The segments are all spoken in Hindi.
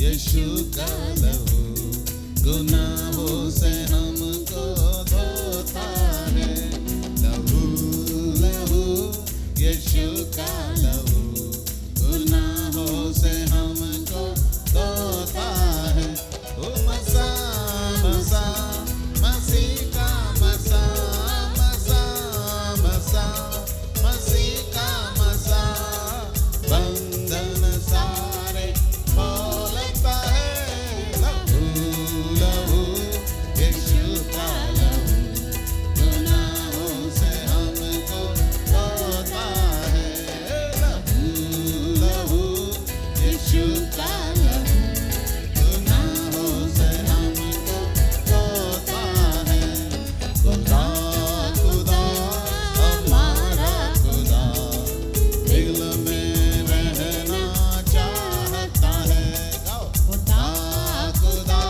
यीशु का लहू गुनाहों से हमको धोता है। लहू लहू यीशु का लहू गुनाहों से हमको धोता है। ओ मसा मसा मसीह का मसा मसा मसा मसीह का मसा बंधन सारे खोलता है। लहू लहू यीशु का लहू गुनाहों से हमको धोता है। लहू लहू यीशु का लहू गुनाहों से हमको धोता है। खुदा खुदा हमारा खुदा दिल में रहना चाहता है। खुदा खुदा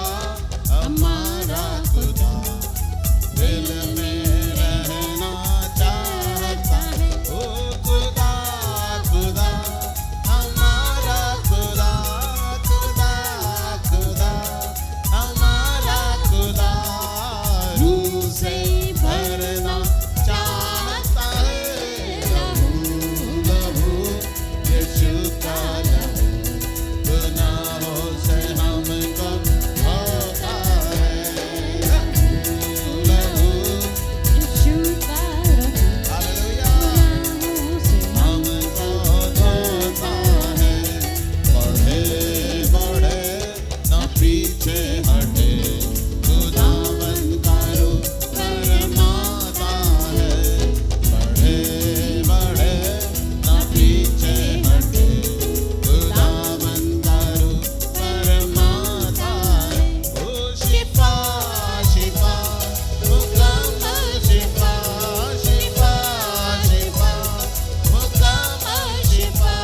हमारा खुदा दिल में रहना चाहता है। ओ खुदा खुदा हमारा खुदा खुदा खुदा हमारा खुदा रूह से भरना चाहता है। लहू लहू यीशु का लहू गुनाहों से हमको धोता है। लहू लहू यीशु का लहू हालेलुया गुनाहों से हमको धोता है। बढ़े बढ़े न पीछे हटे खुदावन का रूप फरमाता है। बढ़े बढ़े न पीछे हटे खुदावन का रूप फरमाता है। ओ शिफा शिफा मुकम्मल शिफा शिफा शिफा मुकम्मल शिफा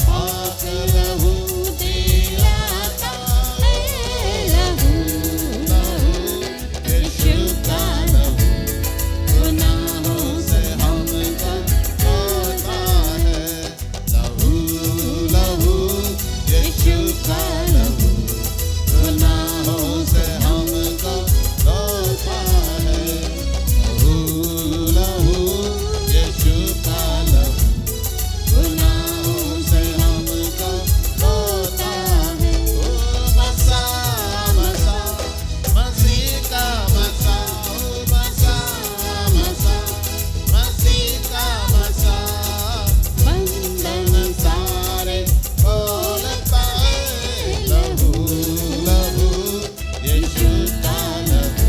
पाक लहू दिलाता है। लहू लहू यीशु का लहू गुनाहों से हमको धोता है। लहू लहू यीशु का लहू गुनाहों से हमको धोता है। लहू लहू यीशु का लहू गुनाहों से हमको धोता है। ओ मसा मसा मसीह का मसा ओ मसा मसा मसीह का मसा बंधन सारे खोलता है। लहू लहू यीशु का लहू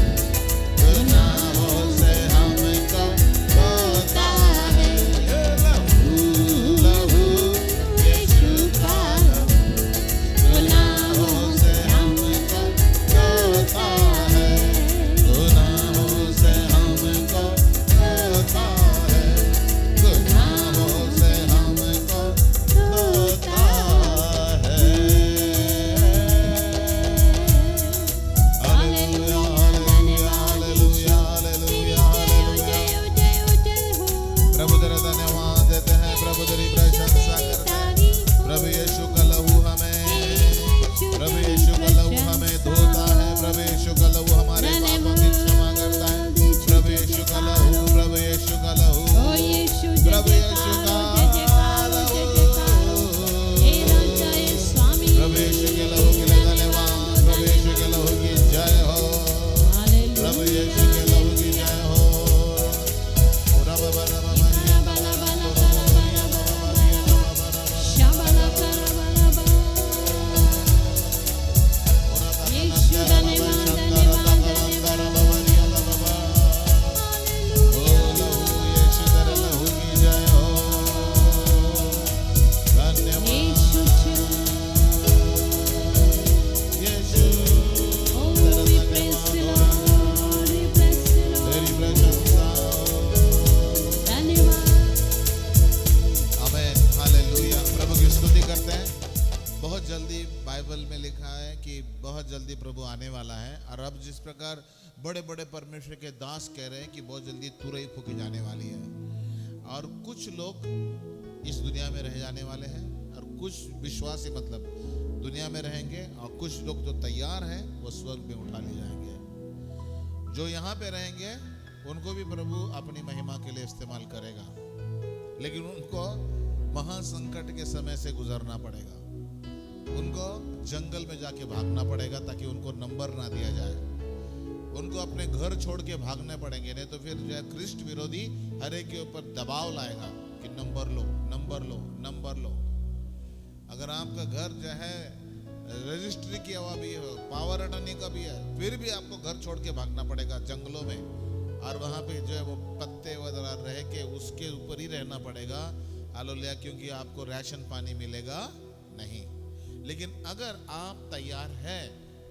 गुनाहों से हमको धोता है। लहू लहू यीशु का लहू गुनाहों से हमको धोता है। गुनाहों से हमको धोता है। गुनाहों से हमको धोता है। Hallelujah hallelujah hallelujah hallelujah hallelujah. प्रभु तेरा धन्यवाद देते हैं, प्रभु तेरी प्रशंसा करते हैं। प्रभु यीशु का लहू हमें प्रभु यीशु का लहू हमें धोता है। प्रभु यीशु का लहू हमारे पापों की क्षमा करता है। प्रभु यीशु का लहू प्रभु यीशु का लहू ओ यीशु जय प्रभु यीशु का जयकार जय जयकार हे राजा हे स्वामी प्रभु यीशु के लहू के लिए धन्यवाद। प्रभु यीशु के लहू की जय हो। प्रभु यीशु के लहू की जय हो। रब रब रब यीशु धन्यवाद धन्यवाद धन्यवाद ओ लहू यीशु तेरे लहू की जय हो। धन्यवाद यीशु यीशु oh we praise the Lord we bless the Lord तेरी प्रशंसा हो। धन्यवाद आमेन हालेलुया। प्रभु की स्तुति करते हैं। बहुत जल्दी बाइबल में लिखा है कि बहुत जल्दी प्रभु आने वाला है। और अब जिस प्रकार बड़े बड़े परमेश्वर के दास कह रहे हैं कि बहुत जल्दी तुरई फूकी जाने वाली है। और कुछ लोग इस दुनिया में रह जाने वाले हैं और कुछ विश्वासी मतलब दुनिया में रहेंगे और कुछ लोग जो तैयार हैं वो स्वर्ग में उठा ले जाएंगे। जो यहाँ पे रहेंगे उनको भी प्रभु अपनी महिमा के लिए इस्तेमाल करेगा, लेकिन उनको महासंकट के समय से गुजरना पड़ेगा। उनको जंगल में जाके भागना पड़ेगा ताकि उनको नंबर ना दिया जाए। उनको अपने घर छोड़ के भागने पड़ेंगे, नहीं तो फिर जो है ख्रिस्ट विरोधी हर एक के ऊपर दबाव लाएगा कि नंबर लो, नंबर लो, नंबर लो। अगर आपका घर जो है रजिस्ट्री किया हुआ भी है, पावर अटर्नी का भी है, फिर भी आपको घर छोड़ के भागना पड़ेगा जंगलों में, और वहां पे जो है वो पत्ते वगैरह रह के उसके ऊपर ही रहना पड़ेगा। हालेलुया, क्योंकि आपको राशन पानी मिलेगा नहीं। लेकिन अगर आप तैयार हैं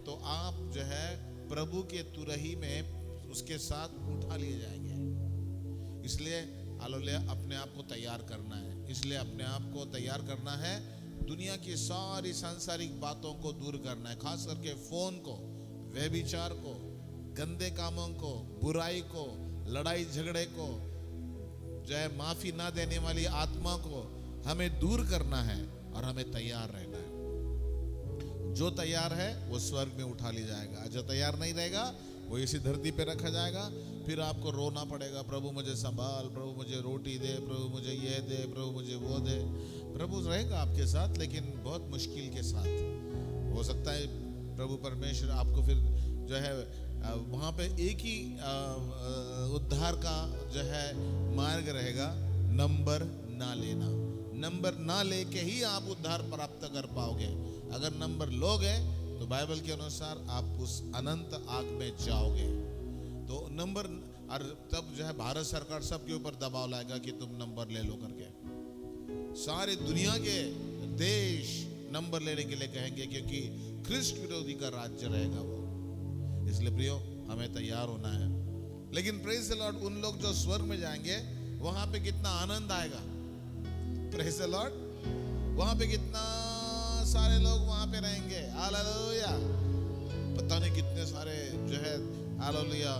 तो आप जो है प्रभु के तुरही में उसके साथ उठा लिए जाएंगे। इसलिए हालेलुया, अपने आप को तैयार करना है। इसलिए अपने आप को तैयार करना है, दुनिया की सारी सांसारिक बातों को दूर करना है, खास करके फोन को, व्यभिचार को, गंदे कामों को, बुराई को, लड़ाई झगड़े को, जो है माफी ना देने वाली आत्मा को हमें दूर करना है और हमें तैयार रहना है। जो तैयार है वो स्वर्ग में उठा लिया जाएगा, जो तैयार नहीं रहेगा वो इसी धरती पे रखा जाएगा। फिर आपको रोना पड़ेगा, प्रभु मुझे संभाल, प्रभु मुझे रोटी दे, प्रभु मुझे ये दे, प्रभु मुझे वो दे। प्रभु रहेगा आपके साथ, लेकिन बहुत मुश्किल के साथ। हो सकता है प्रभु परमेश्वर आपको फिर जो है वहाँ पे एक ही उद्धार का जो है मार्ग रहेगा, नंबर ना लेना। नंबर ना लेके ही आप उद्धार प्राप्त कर पाओगे। अगर नंबर लोगे तो बाइबल के अनुसार आप उस अनंत आग में जाओगे। तो नंबर, और तब जो है भारत सरकार सबके ऊपर दबाव लाएगा कि तुम नंबर ले लो करके। सारे दुनिया के देश नंबर लेने के लिए कहेंगे, क्योंकि ख्रिस्ट विरोधी का राज्य रहेगा वो। इसलिए प्रियो, हमें तैयार होना है। लेकिन प्रेज द लॉर्ड, उन लोग जो स्वर्ग में जाएंगे वहां पे कितना आनंद आएगा। प्रेज द लॉर्ड, वहां पे कितना सारे लोग वहां पे रहेंगे। हालेलुया, पता नहीं कितने सारे जो है हालेलुया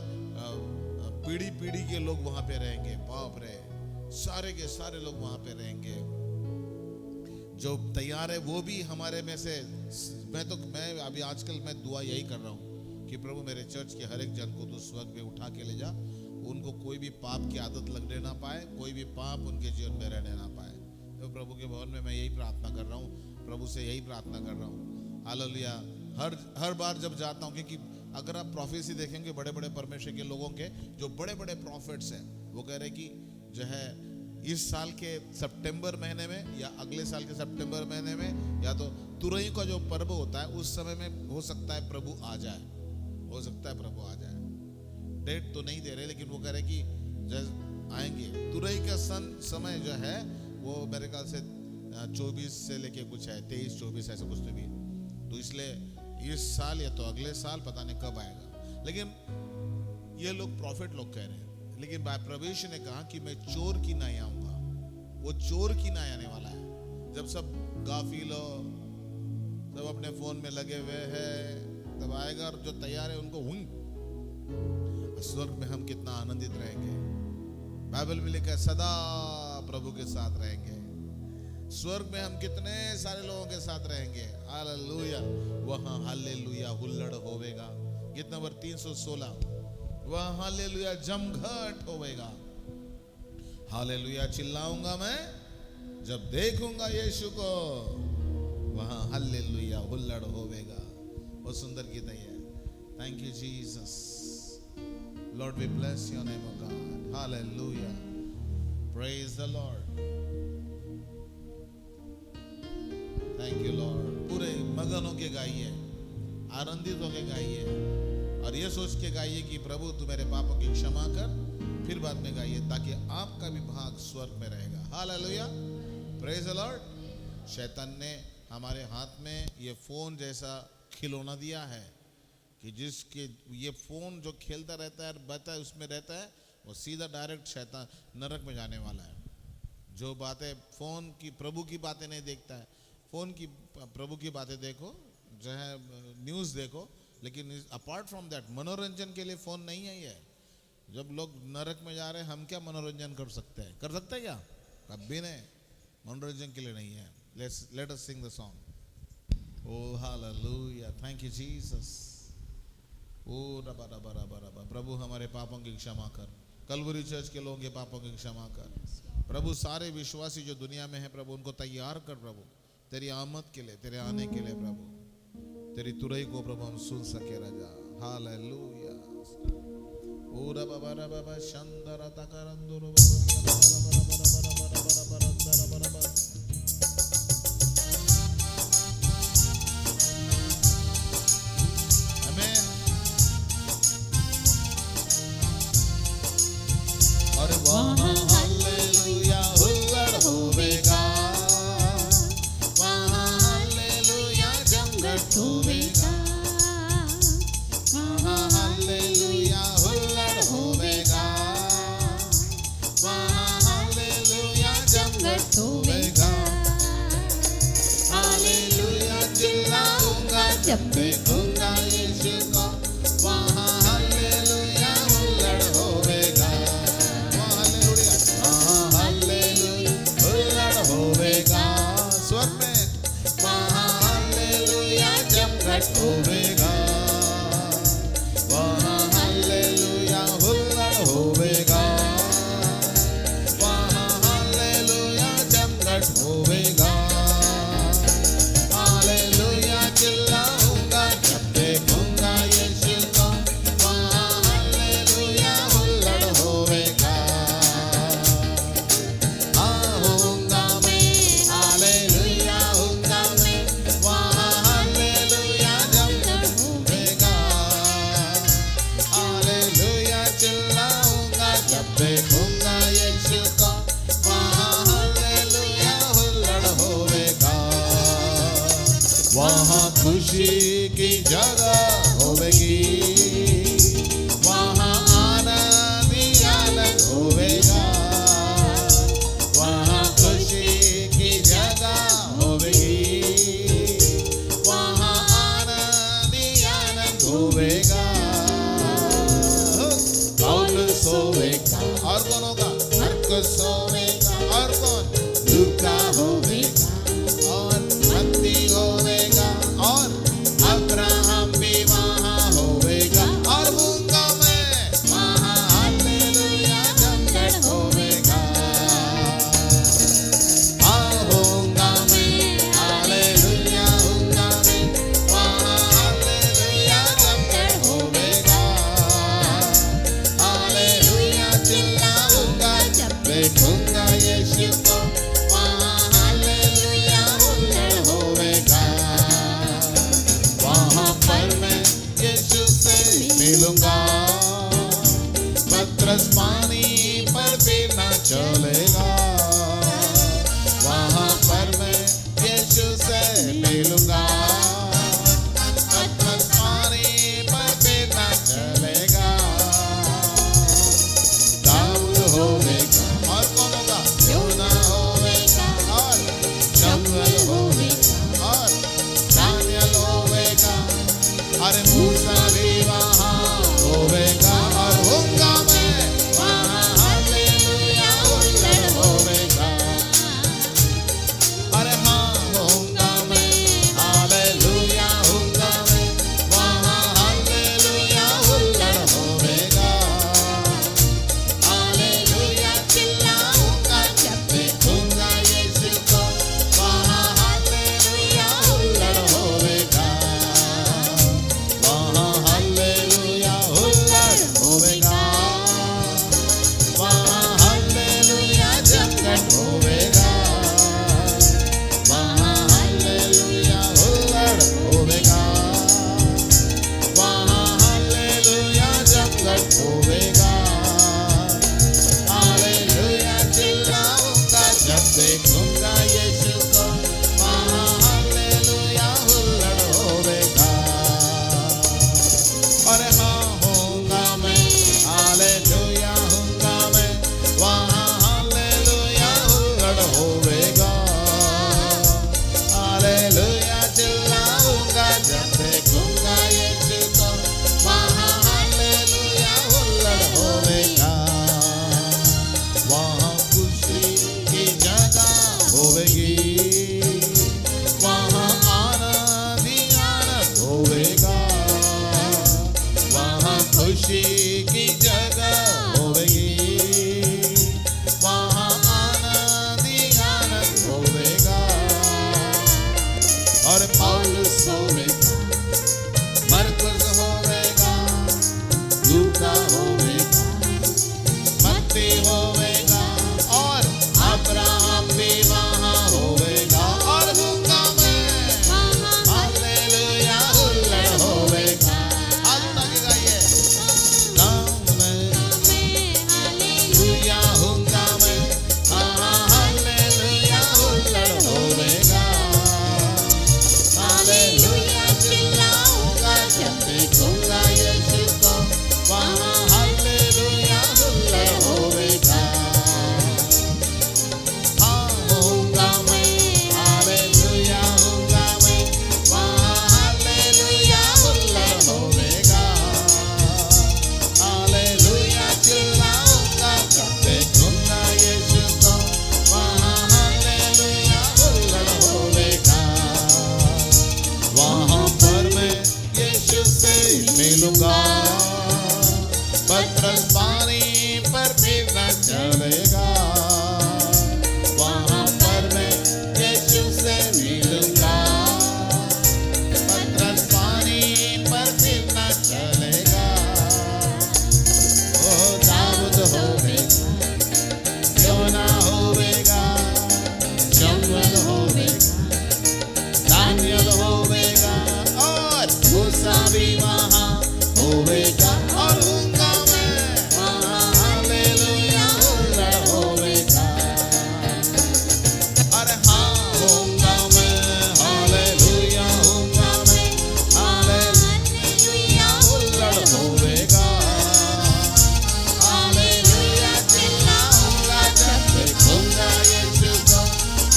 पीढ़ी पीढ़ी के लोग वहां पे रहेंगे। बाप रे, सारे के सारे लोग वहां पे रहेंगे। जो तैयार है वो भी हमारे में से, मैं अभी आजकल मैं दुआ यही कर रहा हूँ कि प्रभु मेरे चर्च के हर एक जन को तो स्वर्ग में उठा के ले जा, उनको कोई भी पाप की आदत लगने ना पाए, कोई भी पाप उनके जीवन में रहने ना पाए। तो प्रभु के भवन में मैं यही प्रार्थना कर रहा हूँ, प्रभु से यही प्रार्थना कर रहा हूँ। हालेलुया, हर बार जब जाता हूँ, क्योंकि अगर आप प्रोफेसी देखेंगे बड़े बड़े परमेश्वर के लोगों के, जो बड़े बड़े प्रॉफिट्स हैं, वो कह रहे कि जो है इस साल के सितंबर महीने में या अगले साल के सितंबर महीने में या तो तुरई का जो पर्व होता है उस समय में हो सकता है प्रभु आ जाए, हो सकता है प्रभु आ जाए। डेट तो नहीं दे रहे, लेकिन वो कह रहे कि जब आएंगे। तुरई का समय जो है वो मेरे ख्याल से 24 से लेके कुछ है 23-24 ऐसा कुछ तो भी। तो इसलिए इस साल या तो अगले साल पता नहीं कब आएगा। लेकिन ये लोग प्रॉफिट लोग कह रहे हैं, लेकिन प्रवेश ने कहा कि मैं चोर की ना आऊंगा। वो चोर की ना आने वाला है। जब सब गाफिल हो, सब अपने फोन में लगे हुए हैं, तब आएगा। और जो तैयार है उनको स्वर्ग में हम कितना आनंदित रहेंगे। बाइबल में लिखा है सदा प्रभु के साथ रहेंगे। स्वर्ग में हम कितने सारे लोगों के साथ रहेंगे। हालेलुया, वहां हालेलुया हुल्लड़ होवेगा। गीत नंबर 316, वहां हालेलुया जमघट होवेगा। हालेलुया चिल्लाऊंगा मैं जब देखूंगा यीशु को, वहां हालेलुया हुल्लड़ होवेगा। बहुत सुंदर गीत है ये। Thank you Jesus, Lord we bless your name O God. Hallelujah, praise the Lord. Thank you Lord. पूरे मगन होके गाइए, आनंदित होके गाइए, और ये सोच के गाइए कि प्रभु तू मेरे पापों की क्षमा कर। फिर बाद में गाइए ताकि आपका भी भाग स्वर्ग में रहेगा। Hallelujah, praise the Lord. शैतान ने हमारे हाथ में ये फोन जैसा खिलौना दिया है कि जिसके ये फोन जो खेलता रहता है, बता है उसमें रहता है, वो सीधा डायरेक्ट शैतान नरक में जाने वाला है। जो बातें फोन की, प्रभु की बातें नहीं देखता है, फोन की प्रभु की बातें देखो, जो है न्यूज़ देखो, लेकिन अपार्ट फ्रॉम दैट मनोरंजन के लिए फ़ोन नहीं है ये। जब लोग नरक में जा रहे हैं, हम क्या मनोरंजन कर सकते हैं? कर सकते हैं क्या? कभी नहीं, मनोरंजन के लिए नहीं है। Let us sing the song. Oh, hallelujah. Thank you, Jesus. Oh, रबा रबा रबा रबा। प्रभु हमारे पापों की क्षमा कर। कलवरी चर्च के लोगों के पापों की क्षमा कर। प्रभु सारे विश्वासी जो दुनिया में है प्रभु उनको तैयार कर प्रभु तेरी आमद के लिए, तेरे आने के लिए प्रभु। तेरी तुरई को प्रभु हम सुन सके राजा। हालेलुया। ओ रबा रबा रबा शंदरा तकरंदुरु आमीन। और वहाँ हालेलुया हुल्लड़ होवेगा, वहाँ हालेलुया जमघट होवेगा, वहाँ हालेलुया हुल्लड़ होवेगा, वहाँ हालेलुया जमघट होवेगा। हालेलुया चिल्लाऊंगा जब देखूंगा यीशु को, वहाँ हालेलुया हुल्लड़ होवेगा, वहाँ हालेलुया हुल्लड़ होवेगा। स्वर में वहाँ हालेलुया जमघट होवेगा, वहाँ हालेलुया हुल्लड़ होवेगा, वहाँ हालेलुया जमघट होवेगा। हालेलुया चिल्लाऊंगा जब देखूंगा यीशु को, वहाँ हालेलुया हुल्लड़ होवेगा। आऊंगा मैं, हालेलुया आऊंगा मैं, वहाँ हालेलुया जमघट होवेगा। हालेलुया चिल्लाऊंगा जब देखूंगा यीशु को, वहाँ हालेलुया हुल्लड़ होवेगा। वहाँ खुशी की जगह होवेगी, वहाँ आनंद ही आनंद होवेगा, वहाँ खुशी की जगह होवेगी, वहाँ आनंद ही आनंद होवेगा। कौन सोवेगा और कौन होगा? मरकुस सोवेगा और कौन? लूका होवेगा और मत्ती होवेगा और अब्राहम भी वहाँ होवेगा। भी वहाँ होवेगा और होगा मैं वहाँ हालेलुया हुल्लड़ होवेगा अरे हाँ होगा मैं हालेलुया होगा मैं हालेलुया हुल्लड़ होवेगा हालेलुया चिल्लाऊंगा जब देखूंगा यीशु को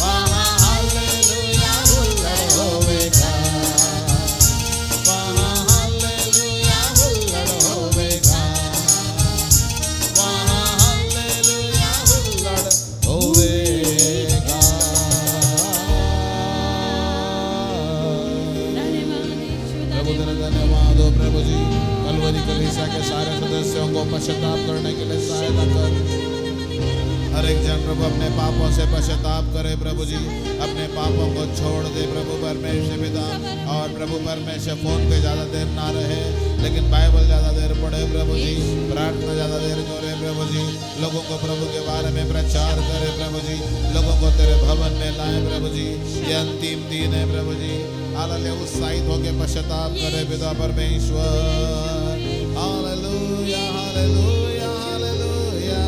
वहाँ हालेलुया हुल्लड़ होवेगा वहाँ हालेलुया हुल्लड़ होवेगा वहाँ हालेलुया हुल्लड़ होवेगा प्रभु तेरा धन्यवाद हो प्रभु जी कलवरी कलीसिया के सारे सदस्यों को पश्चाताप करने के लिए सहायता कर हर एक जन प्रभु अपने पापों से पश्चाताप करे प्रभु जी अपने पापों को छोड़ दे प्रभु परमेश्वर पिता और प्रभु परमेश्वर फोन पे ज्यादा देर ना रहे लेकिन बाइबल ज्यादा देर पढ़े प्रभु जी प्रार्थना ज्यादा देर करे प्रभु जी लोगों को प्रभु के बारे में प्रचार करे प्रभु जी लोगों को तेरे भवन में लाए प्रभु जी ये अंतिम दिन है प्रभु जी हालेलुया उत्साहित होकर पश्चाताप करे पिता परमेश्वर हालेलुया हालेलुया हालेलुया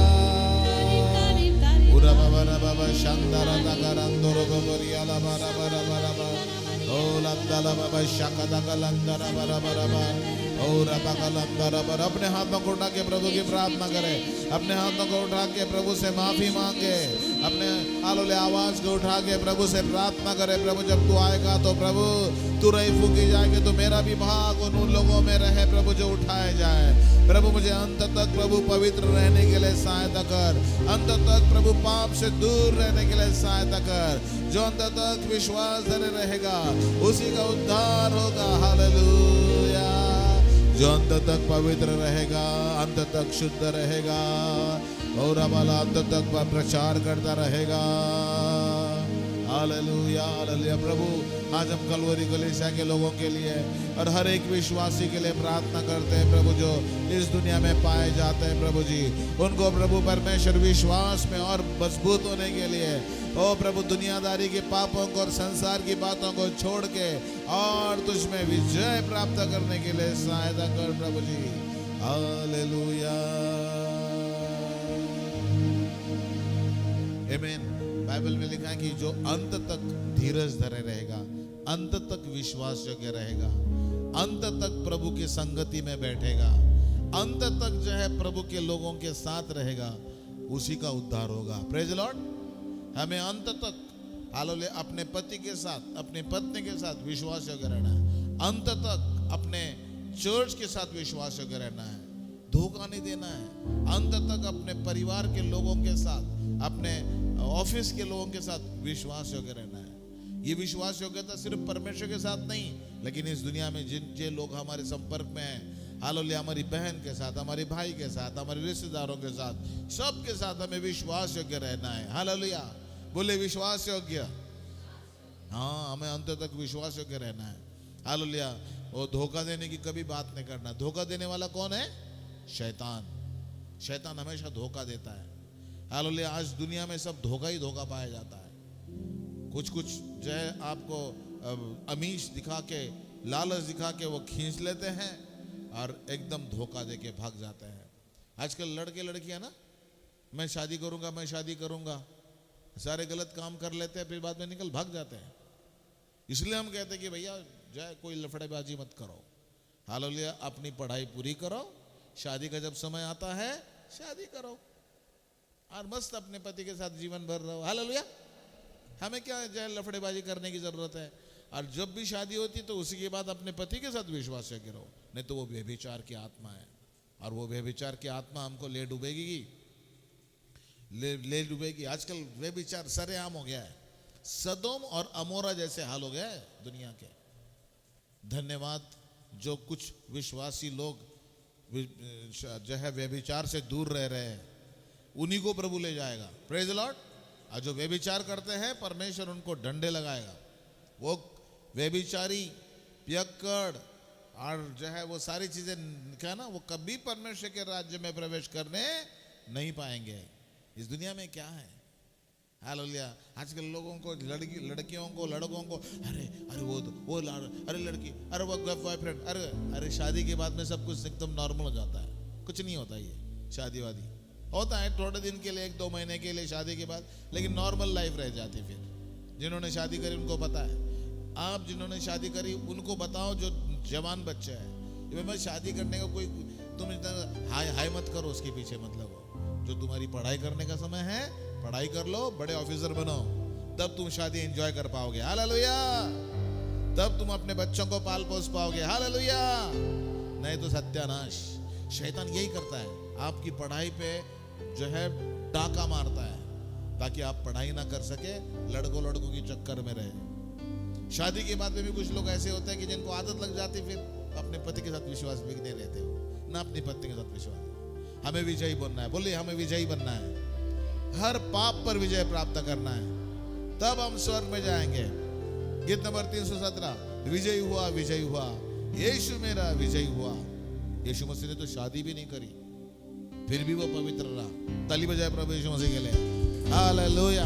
उरा बाबा रा बाबा शांदारा तगरंदरो गोरिया ला बारा बारा बारा बा ओ लंदला बाबा शाकदा कलंदरा बारा बारा बा ओ रबा कलंदरा बारा अपने हाथों को उठा के प्रभु की प्रार्थना करे अपने हाथों को उठा के प्रभु से माफी मांगे अपने हालेलुया आवाज को उठा के प्रभु से प्रार्थना करे प्रभु जब तू आएगा तो प्रभु तू रही फूकी जाएगी तो मेरा भी भाग उन लोगों में रहे प्रभु जो उठाए जाए प्रभु मुझे अंत तक प्रभु पवित्र रहने के लिए सहायता कर अंत तक प्रभु पाप से दूर रहने के लिए सहायता कर जो अंत तक विश्वास धरे रहेगा उसी का उद्धार होगा हालेलुया जो अंत तक पवित्र रहेगा अंत तक शुद्ध रहेगा और हमारा अंत तक प्रचार करता रहेगा हालेलुया हालेलुया प्रभु आज हम कलवरी कलीसिया के लोगों के लिए और हर एक विश्वासी के लिए प्रार्थना करते हैं प्रभु जो इस दुनिया में पाए जाते हैं प्रभु जी उनको प्रभु परमेश्वर विश्वास में और मजबूत होने के लिए ओ प्रभु दुनियादारी के पापों को और संसार की बातों को छोड़ के और तुझमें विजय प्राप्त करने के लिए सहायता कर प्रभु जी हालेलुया आमीन बाइबल में लिखा है कि जो अंत तक धीरज धरे रहेगा अंत तक विश्वास योग्य रहेगा अंत तक प्रभु की संगति में बैठेगा अंत तक जो है प्रभु के लोगों के साथ रहेगा उसी का उद्धार होगा प्रेज लॉर्ड हमें अंत तक हालेलुया अपने पति के साथ अपनी पत्नी के साथ विश्वास योग्य रहना है अंत तक अपने चर्च के साथ विश्वास योग्य रहना है धोखा नहीं देना है अंत तक अपने परिवार के लोगों के साथ अपने ऑफिस के लोगों के साथ विश्वास योग्य रहना है ये विश्वास योग्यता सिर्फ परमेश्वर के साथ नहीं लेकिन इस दुनिया में जिन लोग हमारे संपर्क में हैं हालेलुया हमारी बहन के साथ हमारे भाई के साथ हमारे रिश्तेदारों के साथ सबके साथ हमें विश्वास योग्य रहना है हालेलुया बोले विश्वास योग्य हाँ हमें अंत तक विश्वास योग्य रहना है हालेलुया वो धोखा देने की कभी बात नहीं करना धोखा देने वाला कौन है शैतान शैतान हमेशा धोखा देता है हालेलुया आज दुनिया में सब धोखा ही धोखा पाया जाता है कुछ जो है आपको अमीश दिखा के लालच दिखा के वो खींच लेते हैं और एकदम धोखा दे के भाग जाते हैं आजकल लड़के लड़कियां ना मैं शादी करूंगा सारे गलत काम कर लेते हैं फिर बाद में निकल भाग जाते हैं इसलिए हम कहते हैं कि भैया जाए कोई लफड़ेबाजी मत करो हालेलुया अपनी पढ़ाई पूरी करो शादी का जब समय आता है शादी करो और मस्त अपने पति के साथ जीवन भर रहो हालेलुया हमें क्या जो है लफड़ेबाजी करने की जरूरत है और जब भी शादी होती तो उसी के बाद अपने पति के साथ विश्वास से रहो नहीं तो वो व्यभिचार की आत्मा है और वो व्यभिचार की आत्मा हमको ले डूबेगी ले डूबेगी आजकल व्यभिचार सरेआम हो गया है सदोम और अमोरा जैसे हाल हो गया है दुनिया के धन्यवाद जो कुछ विश्वासी लोग जो है व्यभिचार से दूर रह रहे हैं उन्हीं को प्रभु ले जाएगा प्रेज लॉर्ड और जो व्यभिचार करते हैं परमेश्वर उनको डंडे लगाएगा वो व्यभिचारी पियक्कड़ और जो है वो सारी चीजें क्या ना वो कभी परमेश्वर के राज्य में प्रवेश करने नहीं पाएंगे इस दुनिया में क्या है हालेलुया। आजकल लोगों को लड़कियों को लड़कों को अरे अरे लड़की, अरे वो बॉयफ्रेंड, अरे शादी के बाद में सब कुछ एकदम नॉर्मल हो जाता है। कुछ नहीं होता, ये शादी वादी होता है थोड़े दिन के लिए, 1-2 महीने के लिए शादी के बाद, लेकिन नॉर्मल लाइफ रह जाती। फिर जिन्होंने शादी करी उनको पता है। आप जिन्होंने शादी करी उनको बताओ, जो जवान बच्चा है, मैं शादी करने का कोई तुम इतना हाई मत करो, उसके पीछे मत लगो। जो तुम्हारी पढ़ाई करने का समय है, पढ़ाई कर लो, बड़े ऑफिसर बनो, तब तुम शादी एंजॉय कर पाओगे। हालेलुया। तब तुम अपने बच्चों को पाल पोस पाओगे। हालेलुया। नहीं तो सत्यानाश। शैतान यही करता है, आपकी पढ़ाई पे जो है डाका मारता है, ताकि आप पढ़ाई ना कर सके, लड़कों की चक्कर में रहे। शादी के बाद में भी कुछ लोग ऐसे होते हैं कि जिनको आदत लग जाती, फिर अपने पति के साथ विश्वास भी नहीं रहते हो, ना अपनी पत्नी के साथ विश्वास। हमें विजयी बनना है, बोलिए हमें विजयी बनना है। हर पाप पर विजय प्राप्त करना है, तब हम स्वर्ग में जाएंगे। गीत नंबर 317, विजयी हुआ यीशु मेरा विजयी हुआ। यीशु मसीह ने तो शादी भी नहीं करी, फिर भी वो पवित्र रहा। ताली बजाए प्रभु यीशु मसीह के लिए। हालेलुया।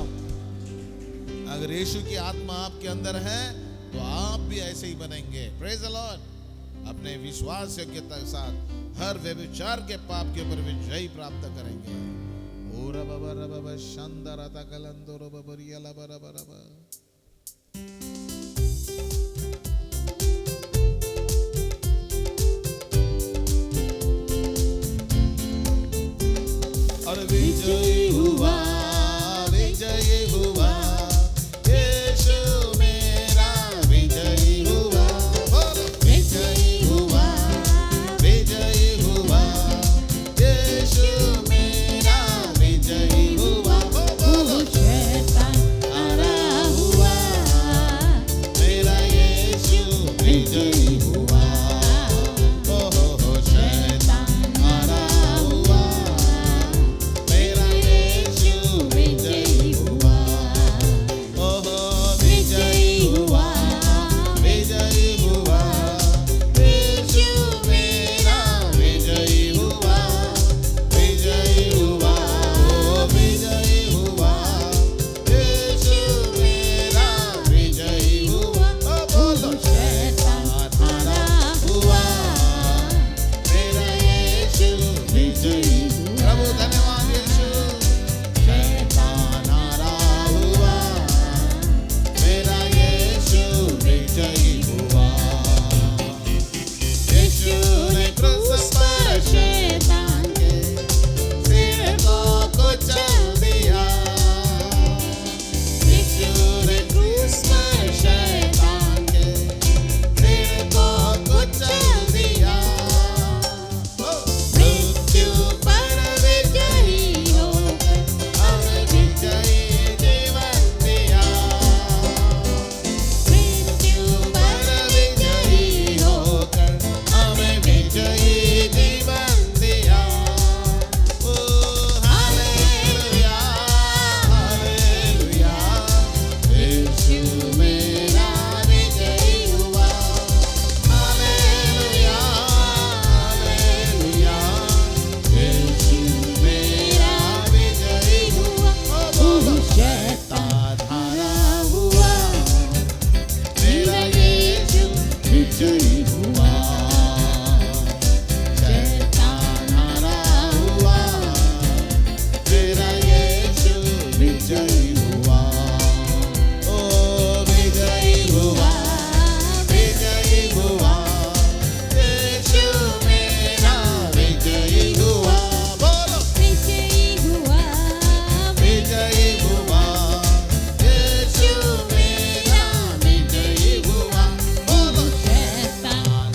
अगर यीशु की आत्मा आपके अंदर है तो आप भी ऐसे ही बनेंगे। Praise the Lord. अपने विश्वास योग्यता के साथ हर व्यभिचार के पाप के ऊपर विजय प्राप्त करेंगे। ओरा बाबा रबा शानदार आता कलंदो रो बबरिया लबा रबा रबा। और विजयी हुआ यीशु मेरा विजयी हुआ। विजयी हुआ यीशु मेरा विजयी हुआ। शैतान हरा हुआ, मेरा यीशु विजयी हुआ। शैतान हरा हुआ, मेरा यीशु विजयी हुआ। विजयी हुआ यीशु मेरा विजयी हुआ। विजयी हुआ यीशु मेरा विजयी हुआ। बोलो शैतान हरा हुआ, मेरा यीशु विजयी हुआ। प्रभु धन्यवाद यीशु। शैतान हरा हुआ, मेरा यीशु विजयी हुआ। यीशु ने क्रूस पर शैतान के सिर को कुचल दिया। यीशु ने क्रूस पर शैतान के सिर को कुचल दिया। मृत्यु पर विजयी होकर हमें विजयी जीवन दिया। मृत्यु पर विजयी होकर हमें विजयी जीवन दिया। ओ हालेलुया, हालेलुया। यीशु मेरा विजयी हुआ। Hallelujah, hallelujah. यीशु मेरा विजयी हुआ। शैतान हरा हुआ, मेरा यीशु विजयी हुआ। शैतान हरा हुआ, मेरा यीशु विजयी हुआ। ओ विजयी हुआ यीशु मेरा विजयी हुआ। बोलो विजयी हुआ यीशु मेरा विजयी हुआ। बोलो शैतान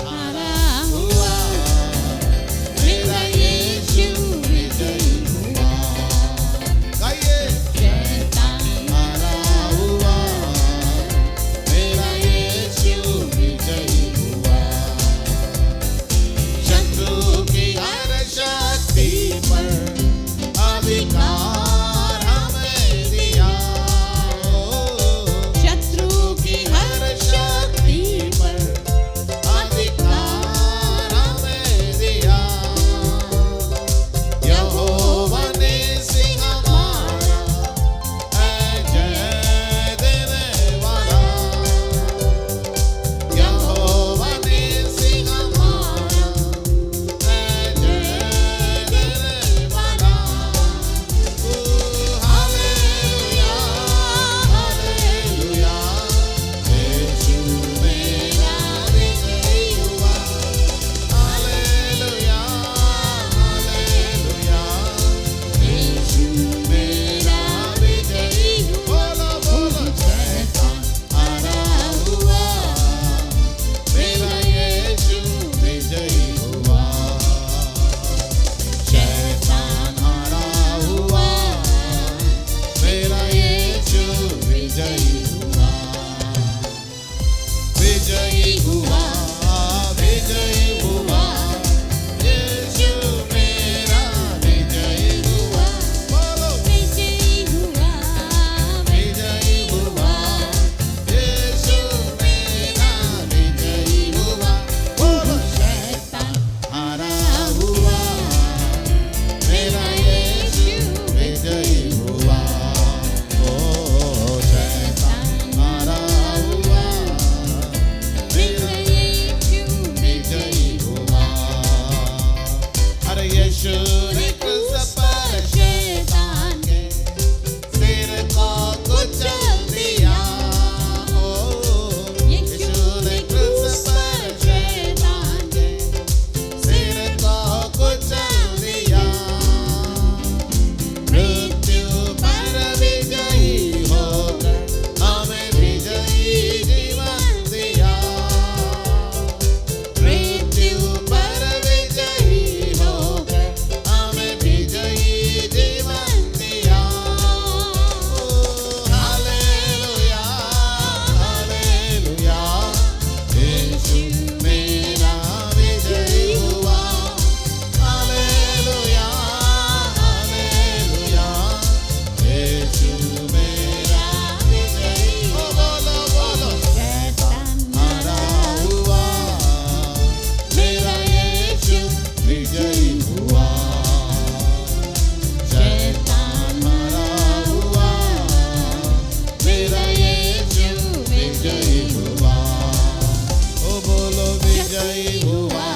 विजयी हुआ,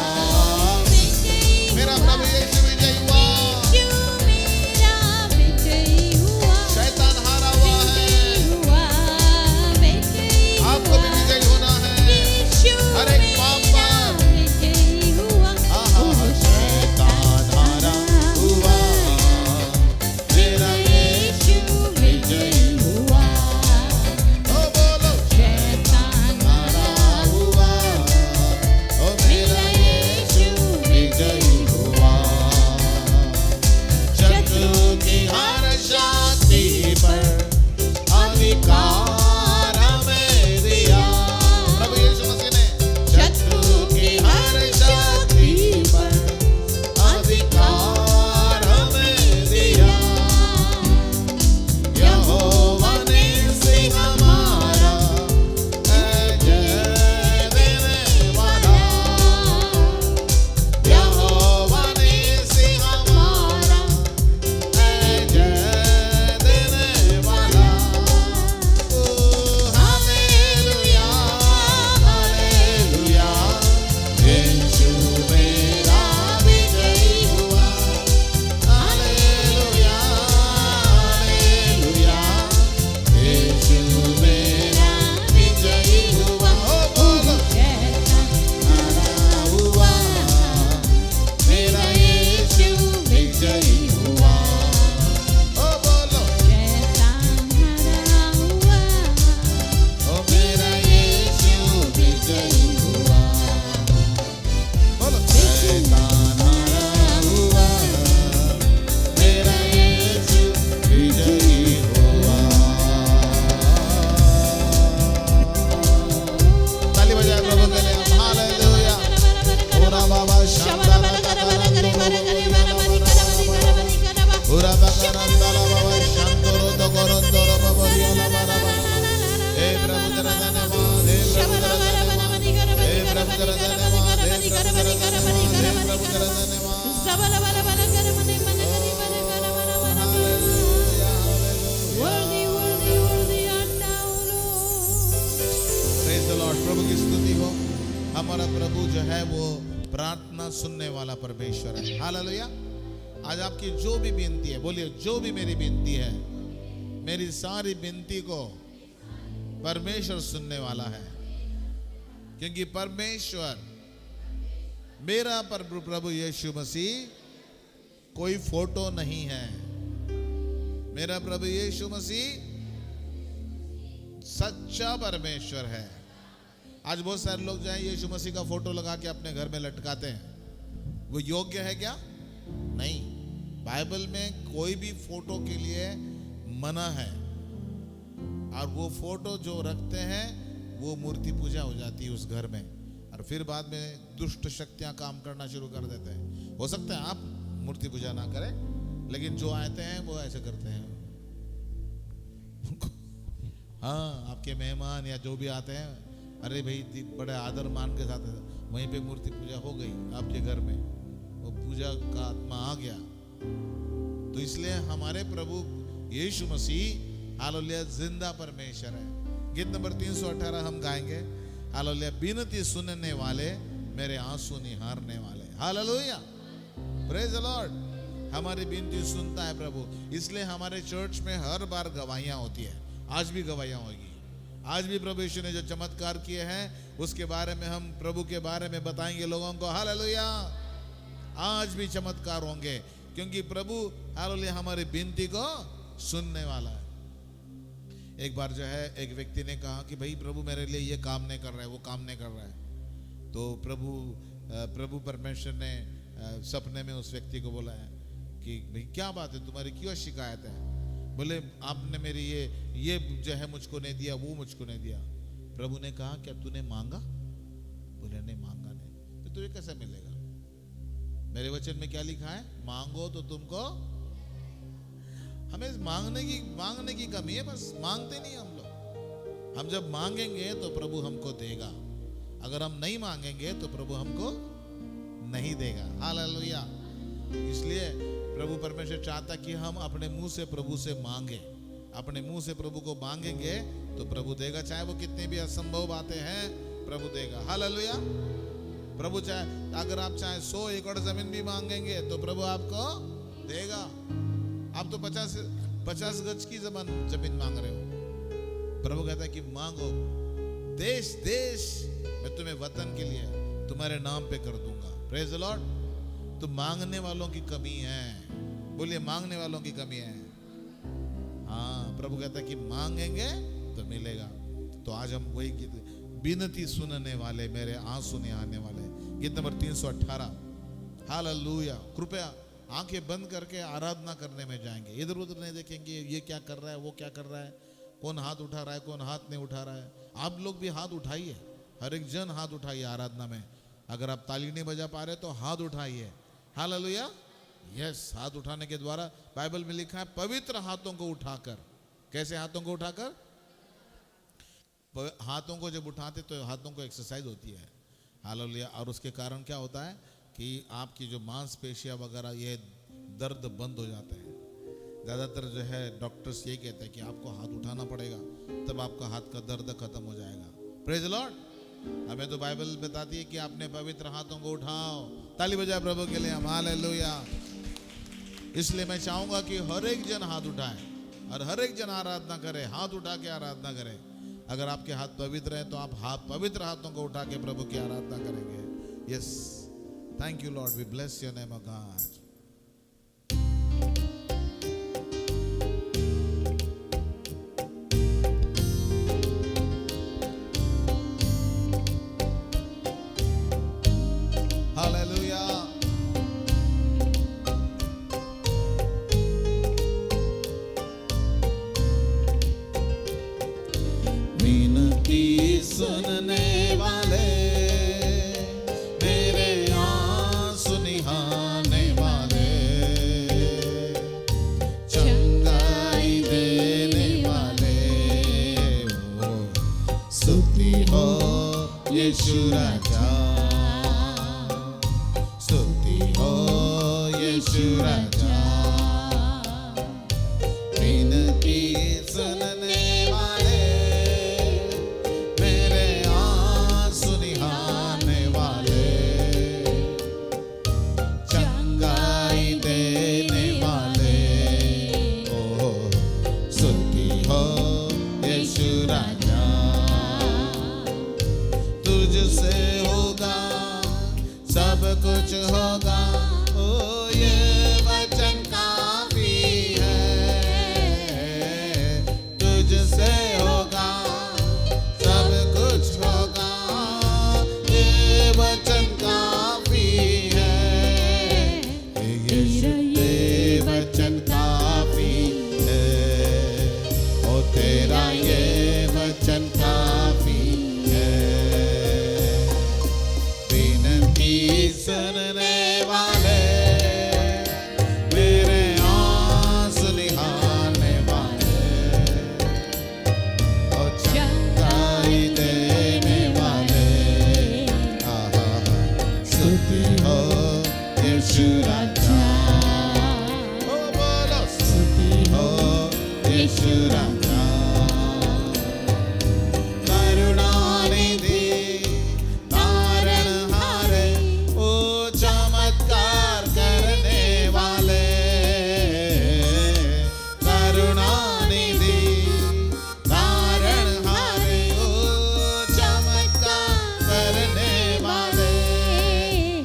मेरा प्रभु यीशु विजयी हुआ, शैतान हारा हुआ है, आपको भी विजयी होना है हर एक पाप पर। शैतान हारा हुआ, मेरा यीशु विजयी हुआ। ओ बोलो हारा हुआ, ओ मेरा यीशु विजयी हुआ। शत्रु की हर शक्ति पर अधिकार हमें दिया, प्रभु यीशु मसीह ने शत्रु की हर शक्ति पर अधिकार हमें दिया। यहोवा निस्सी हमारा है जय देने वाला, यहोवा निस्सी हमारा है जय देने वाला। ओ हालेलुया हालेलुया, यीशु मेरा विजयी हुआ। हालेलुया हालेलुया, यीशु मेरा विजयी हुआ। ओ बोलो हारा हुआ, मेरा यीशु विजयी हुआ। ओ बोलो ओ मेरा यीशु विजयी हुआ। बोलो शैतान हारा हुआ, मेरा यीशु विजयी हुआ। ताली बजाए प्रभु के लिए, हालेलुया। ओरा बाबा शांता ओरा बकरंदला बाबा शांतरो तो करंदरो बाबा रियाला बाबा। हे प्रभु तेरा धन्यवाद, हे प्रभु तेरा धन्यवाद, हे प्रभु तेरा धन्यवाद, हे प्रभु तेरा धन्यवाद, हे प्रभु तेरा धन्यवाद। Hallelujah hallelujah, praise the Lord. प्रभु की स्तुति हो। हमारा प्रभु जो है वो प्रार्थना सुनने वाला परमेश्वर है। हालेलुया। आज आपकी जो भी विनती है, बोलिए जो भी मेरी विनती है, मेरी सारी विनती को परमेश्वर सुनने वाला है, क्योंकि परमेश्वर मेरा प्रभु यीशु मसीह कोई फोटो नहीं है। मेरा प्रभु यीशु मसीह सच्चा परमेश्वर है। आज बहुत सारे लोग जो है यीशु मसीह का फोटो लगा के अपने घर में लटकाते हैं, वो योग्य है क्या? नहीं। बाइबल में कोई भी फोटो के लिए मना है, और वो फोटो जो रखते हैं वो मूर्ति पूजा हो जाती है उस घर में, और फिर बाद में दुष्ट शक्तियां काम करना शुरू कर देते हैं। हो सकता है आप मूर्ति पूजा ना करें, लेकिन जो आते हैं वो ऐसे करते हैं। हाँ, आपके मेहमान या जो भी आते हैं, अरे भाई बड़े आदर मान के साथ वहीं पे मूर्ति पूजा हो गई आपके घर में, वो पूजा का आत्मा आ गया। तो इसलिए हमारे प्रभु यीशु मसीह हालेलुया जिंदा परमेश्वर है। गीत नंबर 318 हम गाएंगे। हालेलुया। बिनती सुनने वाले मेरे आंसू निहारने वाले। Hallelujah, praise the Lord. हमारी बिनती सुनता है प्रभु, इसलिए हमारे चर्च में हर बार गवाहियां होती है। आज भी गवाहियां होगी। आज भी प्रभु यीशु ने जो चमत्कार किए हैं उसके बारे में हम प्रभु के बारे में बताएंगे लोगों को। हालेलुया। आज भी चमत्कार होंगे, क्योंकि प्रभु हालेलुया हमारी विनती को सुनने वाला है। एक बार जो है एक व्यक्ति ने कहा कि भाई प्रभु मेरे लिए ये काम नहीं कर रहा है, वो काम नहीं कर रहा है। तो प्रभु परमेश्वर ने सपने में उस व्यक्ति को बोला है कि भाई क्या बात है, तुम्हारी क्यों शिकायत है? बोले आपने मेरी ये जो है मुझको नहीं दिया, वो मुझको नहीं दिया। प्रभु ने कहा क्या तूने मांगा? बोले नहीं मांगा नहीं। तो तुझे कैसे मिलेगा? मेरे वचन में क्या लिखा है? मांगो तो तुमको। हमें मांगने की कमी है, बस मांगते नहीं हम लोग। हम जब मांगेंगे तो प्रभु हमको देगा, अगर हम नहीं मांगेंगे तो प्रभु हमको नहीं देगा। हालेलुया। इसलिए प्रभु परमेश्वर चाहता कि हम अपने मुंह से प्रभु से मांगे। अपने मुंह से प्रभु को मांगेंगे तो प्रभु देगा, चाहे वो कितनी भी असंभव बातें हैं प्रभु देगा। हालेलुया। प्रभु चाहे, अगर आप चाहे 100 एकड़ जमीन भी मांगेंगे तो प्रभु आपको देगा। आप तो 50 गज की जमीन मांग रहे हो। प्रभु कहता है कि मांगो, देश देश मैं तुम्हें वतन के लिए तुम्हारे नाम पे कर दूंगा। Praise the Lord. तो मांगने वालों की कमी है, बोलिए मांगने वालों की कमी है। हाँ, प्रभु कहता है कि मांगेंगे तो मिलेगा। तो आज हम वही गीत, बिनती सुनने वाले मेरे आंसू नहीं आने वाले, गीत नंबर 318। हालेलुया। कृपया आंखें बंद करके आराधना करने में जाएंगे, इधर उधर नहीं देखेंगे ये क्या कर रहा है, वो क्या कर रहा है, कौन हाथ उठा रहा है, कौन हाथ नहीं उठा रहा है। आप लोग भी हाथ उठाइए, हर एक जन हाथ उठाइए आराधना में। अगर आप ताली नहीं बजा पा रहे तो हाथ उठाइए। हालेलुया। यस, हाथ उठाने के द्वारा बाइबल में लिखा है पवित्र हाथों को उठाकर। कैसे हाथों को उठाकर? हाथों को जब उठाते तो हाथों को एक्सरसाइज होती है। हालेलुया। और उसके कारण क्या होता है कि आपकी जो मांसपेशियां वगैरह ये दर्द बंद हो जाते हैं। ज़्यादातर जो है डॉक्टर्स ये कहते हैं कि आपको हाथ उठाना पड़ेगा, तब आपका हाथ का दर्द खत्म हो जाएगा। Praise the Lord. हमें तो बाइबल बताती है कि आपने पवित्र हाथों को उठाओ। ताली बजाए प्रभु के लिए हम। हालेलुया। इसलिए मैं चाहूंगा कि हर एक जन हाथ उठाए और हर एक जन आराधना करे, हाथ उठा के आराधना करे। अगर आपके हाथ पवित्र हैं तो आप पवित्र हाथों को उठा के प्रभु की आराधना करेंगे। Yes, thank you Lord, we bless your name O God. Hallelujah. विनती सुनने वाले मेरे आंसू निहाने वाले, चंगाई देने वाले, ओ स्तुति हो यीशु राजा, स्तुति हो यीशु राजा। विनती सुनने वाले मेरे आंसू निहाने वाले, चंगाई देने वाले, ओ स्तुति हो यीशु राजा। तुझसे होगा सब कुछ होगा, ओ ये वचन काफी है। तुझसे होगा सब कुछ होगा, ये वचन काफी है। यीशु ये वचन काफी है, ओ तेरा ये वचन काफी है। विनती सुनने वाले मेरे आंसू निहाने वाले, ओ चंगाई देने वाले, आहा स्तुति हो यीशु राजा, ओ बोलो स्तुति हो यीशु राजा। करुणानिधि तारणहारे, ओ चमत्कार करने वाले, करुणानिधि तारणहारे, ओ चमत्कार करने वाले,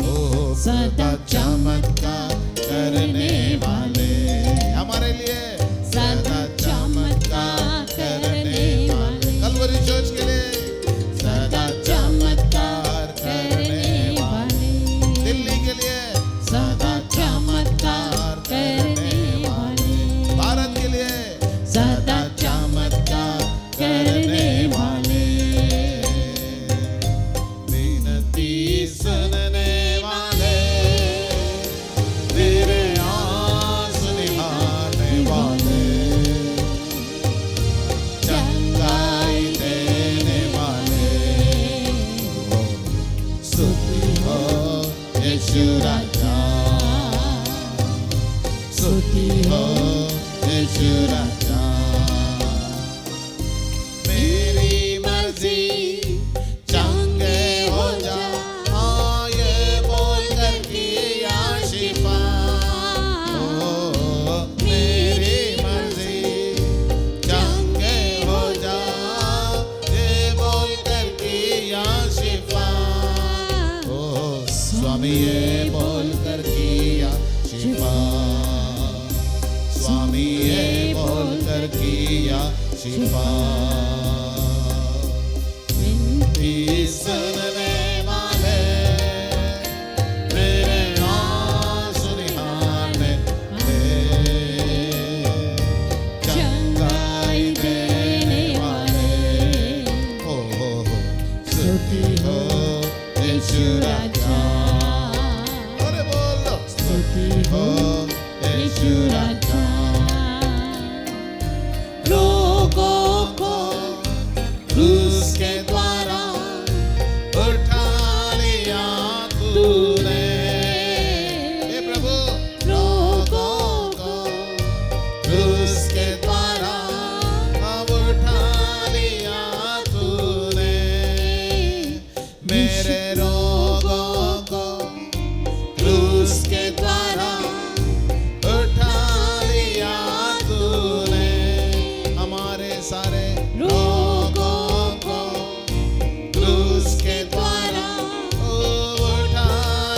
ओ सदा चमत्कार करने वाले, हमारे लिए सदा चमत्कार करने वाले। कलवरी चर्च के लिए सदा चमत्कार करने वाले, दिल्ली के लिए सदा चमत्कार करने वाले, भारत के लिए सदा चमत्कार करने वाले। विनती सुनने वाले मेरे आंसू निहाने वाले, चंगाई देने वाले, ओ स्तुति हो यीशु राजा, स्तुति हो यीशु राजा। मेरी मर्जी चंगे हो जा, हाँ स्वामी ये बोलकर किया शिफा, स्वामी ये बोलकर किया शिफा। विनती सुनने वाले मेरे आंसू निहारने वाले, चंगाई देने वाले, हो स्तुति हो यीशु राजा। अरे बोलो स्तुति हो यीशु राजा। रोगों को क्रूस के द्वारा उठा लिया तूने, हे प्रभु। रोगों को क्रूस के द्वारा अब उठा लिया तूने, मेरे रोगों को क्रूस के द्वारा उठा लिया तूने, हमारे सारे रोगों को क्रूस के द्वारा उठा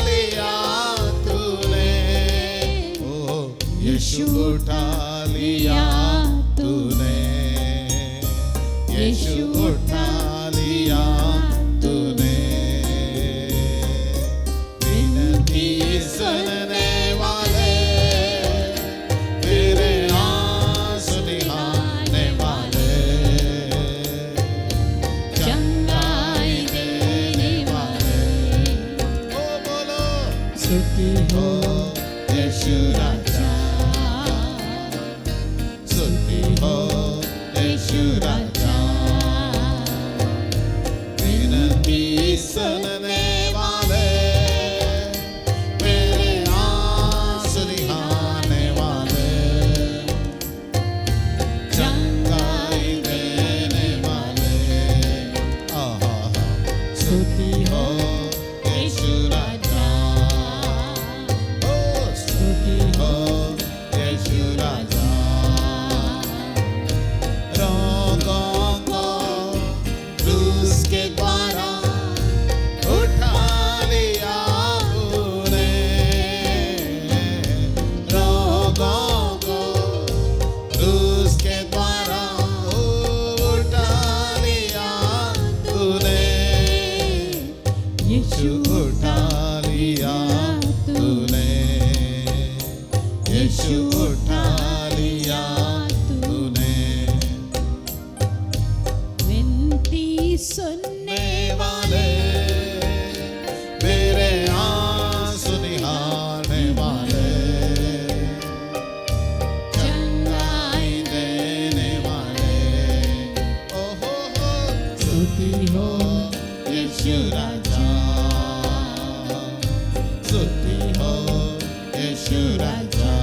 लिया तूने, ओ यीशु उठा लिया तूने, यीशु उठा लिया तूने। विनती सुनने वाले मेरे आंसू निहारने वाले, चंगाई देने वाले, ओ बोलो स्तुति हो यीशु राजा, स्तुति हो यीशु राजा। विनती सुनने वाले मेरे आंसू निहारने वाले, चंगाई देने वाले, स्तुति हो यीशु राजा, ओ स्तुति हो यीशु राजा। रोगों को क्रूस के द्वारा उठा लिया तूने, रोगों को क्रूस के द्वारा उठा लिया तूने, यीशु उठा लिया तूने, यीशु उठा लिया तूने। विनती सुनने वाले मेरे आंसू निहारने वाले, चंगाई देने वाले, ओहो स्तुति हो यीशु राजा, स्तुति हो यीशु राजा।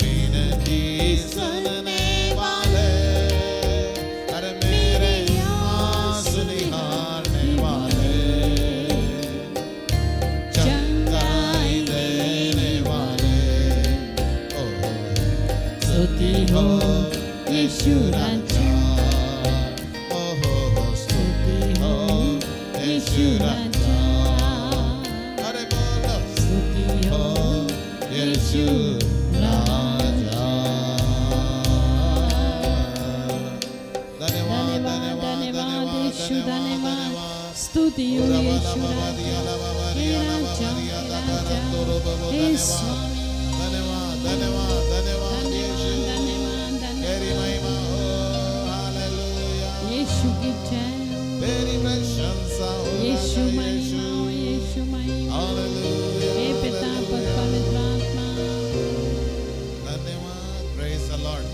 विनती सुनने वाले अरे मेरे आंसू निहारने वाले, चंगाई देने वाले, ओ स्तुति हो यीशु राजा, ओहो स्तुति हो यीशु राजा। अरे बोलो स्तुति हो यीशु राजा। धन्यवाद धन्यवाद धन्यवाद यीशु धन्यवाद, धन्यवाद। स्तुति हो यीशु राजा, हे राजा, हे स्वामी, धन्यवाद धन्यवाद धन्यवाद यीशु, धन्यवाद धन्यवाद तेरी महिमा हो, हालेलुया, यीशु की जय हो, तेरी प्रशंसा हो, यीशु महिमा हो, यीशु महिमा, हालेलुया, हे पिता पुत्र पवित्र आत्मा। धन्यवाद। Praise the Lord.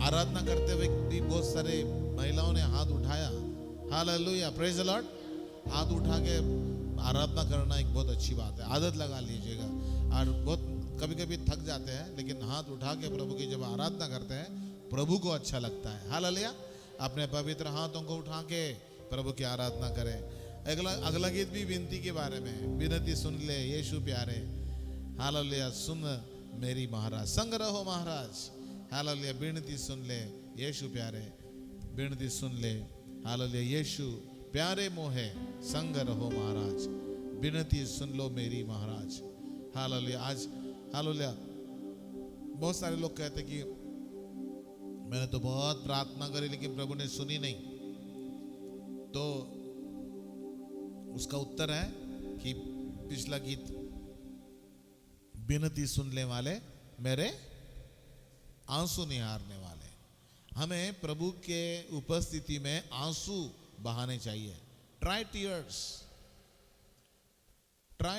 आराधना करते हुए भी बहुत सारे महिलाओं ने हाथ उठाया, हालेलुया, प्रेज द लॉर्ड। हाथ उठा के आराधना करना एक बहुत अच्छी बात है, आदत लगा लीजिएगा। और बहुत कभी कभी थक जाते हैं, लेकिन हाथ उठा के प्रभु की जब आराधना करते हैं प्रभु को अच्छा लगता है, हालेलुया। अपने पवित्र हाथों को उठा के प्रभु की आराधना करें। अगला गीत भी विनती के बारे में, विनती सुन ले यीशु प्यारे, हालेलुया, सुन मेरी महाराज, संग रहो महाराज, हालेलुया, विनती सुन ले यीशु प्यारे, विनती सुन ले, हालेलुया, यीशु प्यारे मोहे संग रहो महाराज, विनती सुन लो मेरी महाराज। हालेलुया। आज हालेलुया, बहुत सारे लोग कहते कि मैंने तो बहुत प्रार्थना करी लेकिन प्रभु ने सुनी नहीं। तो उसका उत्तर है कि पिछला गीत, विनती सुनने वाले मेरे आंसू निहारने वाले। हमें प्रभु के उपस्थिति में आंसू बहाने चाहिए। Try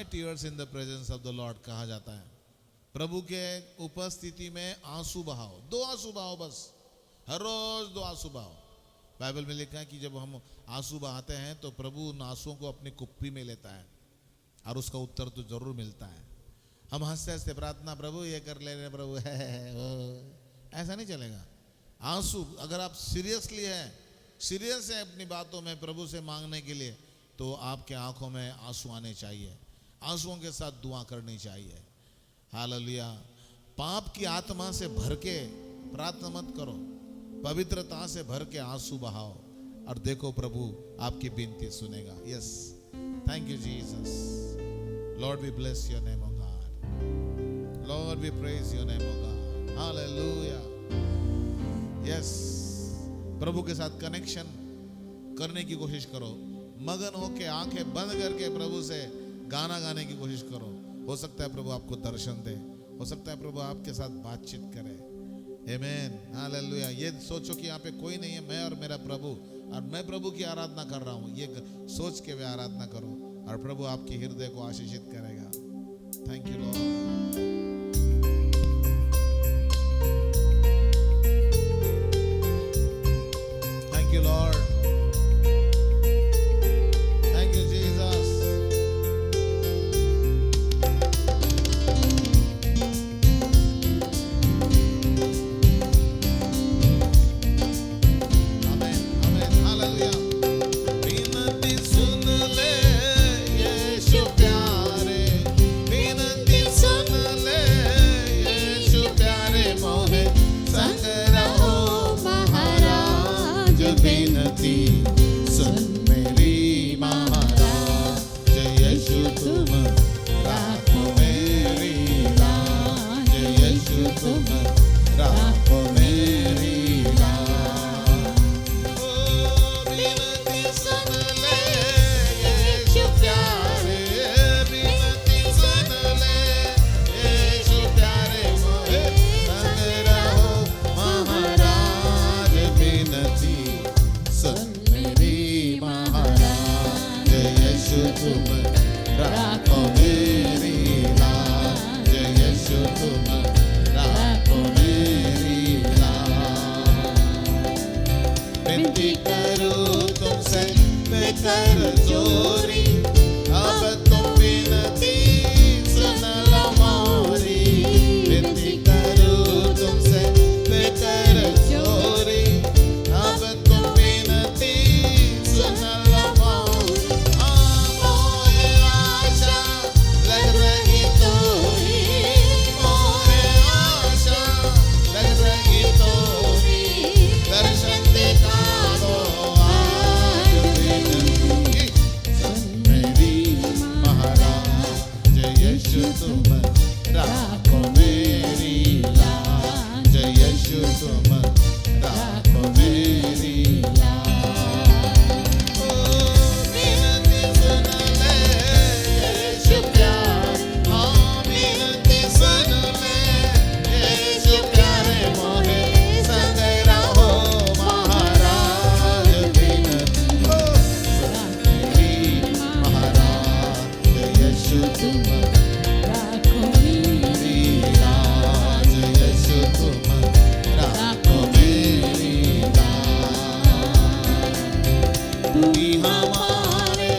tears in the presence of the Lord कहा जाता है। प्रभु के उपस्थिति में आंसू बहाओ, 2 आंसू बहाओ, बस हर रोज 2 आंसू बहाओ। बाइबल में लिखा है कि जब हम आंसू बहाते हैं तो प्रभु उन आंसुओं को अपनी कुप्पी में लेता है और उसका उत्तर तो जरूर मिलता है। हम हंसते हंसते प्रार्थना, प्रभु ये कर ले रहे प्रभु है, ऐसा नहीं चलेगा। आंसू, अगर आप सीरियस है अपनी बातों में प्रभु से मांगने के लिए, तो आपके आंखों में आंसू आने चाहिए, आंसुओं के साथ दुआ करनी चाहिए। हालेलुया। पाप की आत्मा से भर के प्रार्थना मत करो, पवित्रता से भर के आंसू बहाओ और देखो प्रभु आपकी विनती सुनेगा। Yes, thank you Jesus. Lord we bless your name O God, Lord we praise your name O God. Hallelujah. Yes, प्रभु के साथ कनेक्शन करने की कोशिश करो, मगन होके आंखें बंद करके प्रभु से गाना गाने की कोशिश करो। हो सकता है प्रभु आपको दर्शन दे, हो सकता है प्रभु आपके साथ बातचीत करे। आमीन, हालेलुया। ये सोचो कि यहाँ पे कोई नहीं है, मैं और मेरा प्रभु, और मैं प्रभु की आराधना कर रहा हूँ, ये सोच के वे आराधना करो और प्रभु आपके हृदय को आशीषित करेगा। Thank you Lord. Thank you, Lord. Thank you, Jesus. Amen, amen, hallelujah. विनती सुन ले यीशु प्यारे, विनती सुन ले यीशु प्यारे, मोहे संग रहो महाराज, विनती सुन मेरी महाराज, यीशु तुम राखो मेरी लाज, यीशु तुम राखो मेरी लाज। ओ विनती सुन ले यीशु प्यारे, विनती सुन ले यीशु प्यारे, मोहे संग रहो महाराज, विनती सुन मेरी महाराज, यीशु तुम राखो मेरी लाज, यीशु तुम राखो मेरी लाज। विनती करूं तुमसे मैं कर जोरी, अब तुम विनती सुन लो मोरी। विनती करूं तुमसे मैं कर जोरी, अब तुम विनती सुन लो मोरी। मोरे आशा लग रही तोरी, मोरे आशा लग रही तोरी, दर्शन दिखा दो आज, विनती सुन मेरी महाराज, यीशु तुम राखो मेरी लाज, यीशु तुम राखो मेरी लाज। ओ विनती सुन ले यीशु प्यारे, हाँ विनती सुन ले यीशु प्यारे, मोहे संग रहो महाराज, विनती सुन मेरी महाराज, यीशु तुम राखो मेरी लाज, यीशु तुम राखो मेरी लाज। तू ही हमारे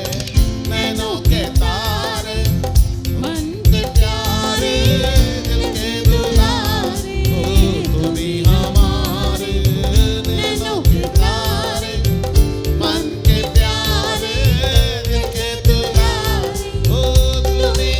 नैनों के तारे, मन के प्यारे, दिल के दुलारे, ओ तुम ही हमारे नैनों के तारे, मन के प्यारे, दिल के दुलारे, ओ तुम ही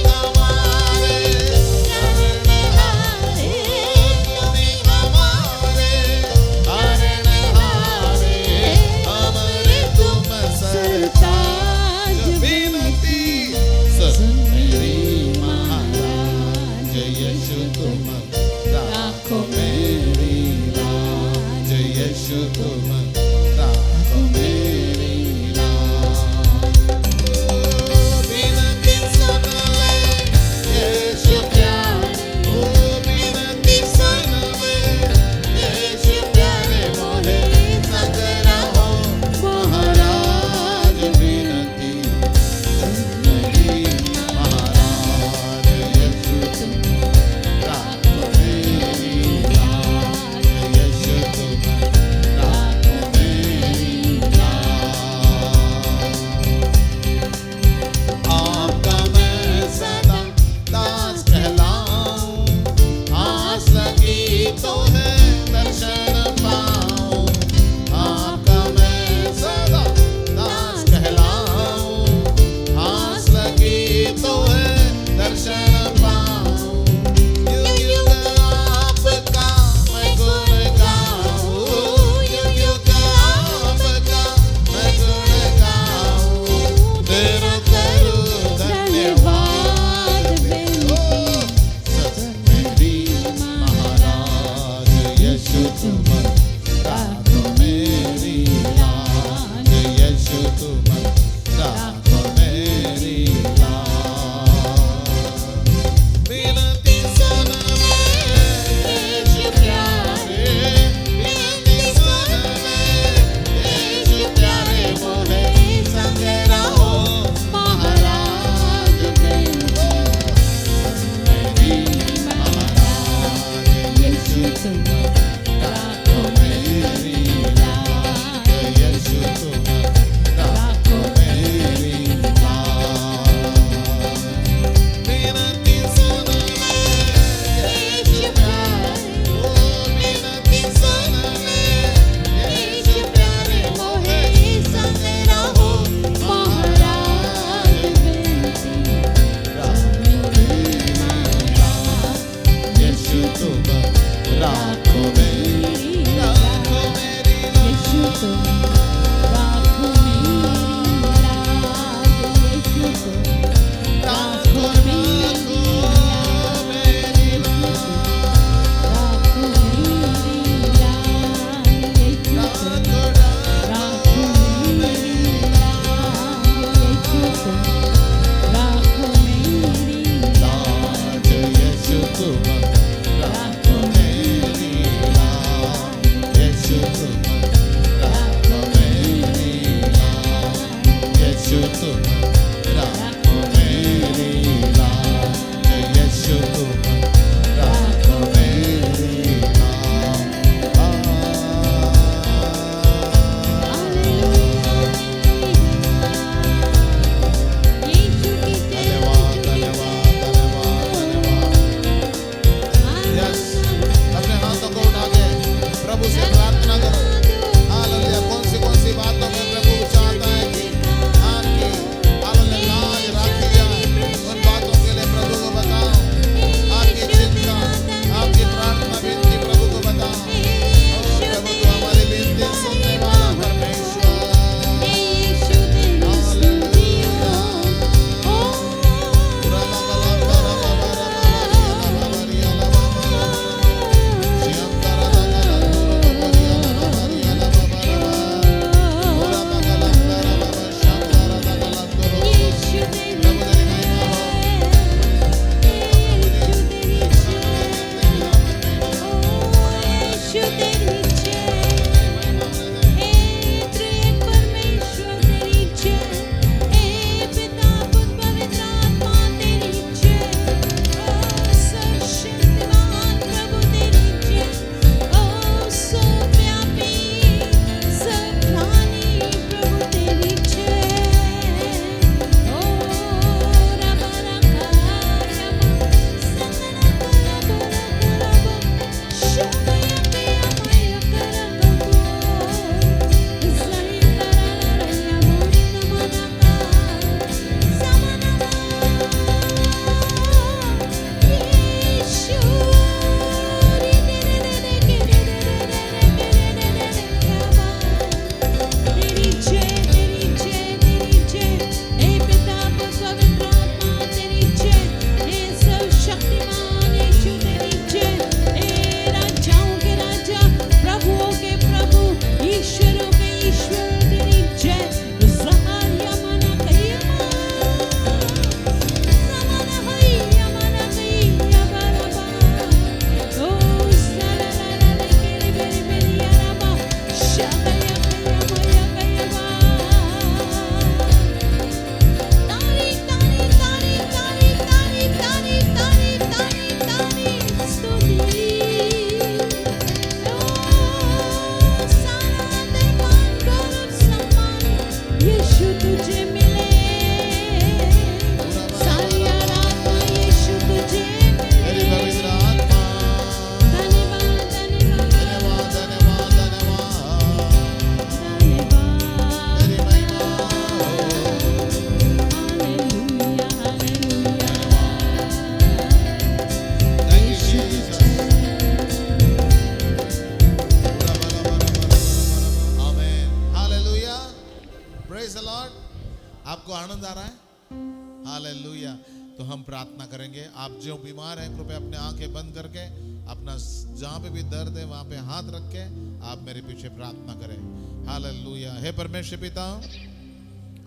हालेलुया। तो हम प्रार्थना करेंगे। आप जो बीमार हैं कृपया अपने आंखें बंद करके अपना जहां पे भी दर्द है वहां पे हाथ रख के आप मेरे पीछे प्रार्थना करें। हालेलुया। हे परमेश्वर पिता,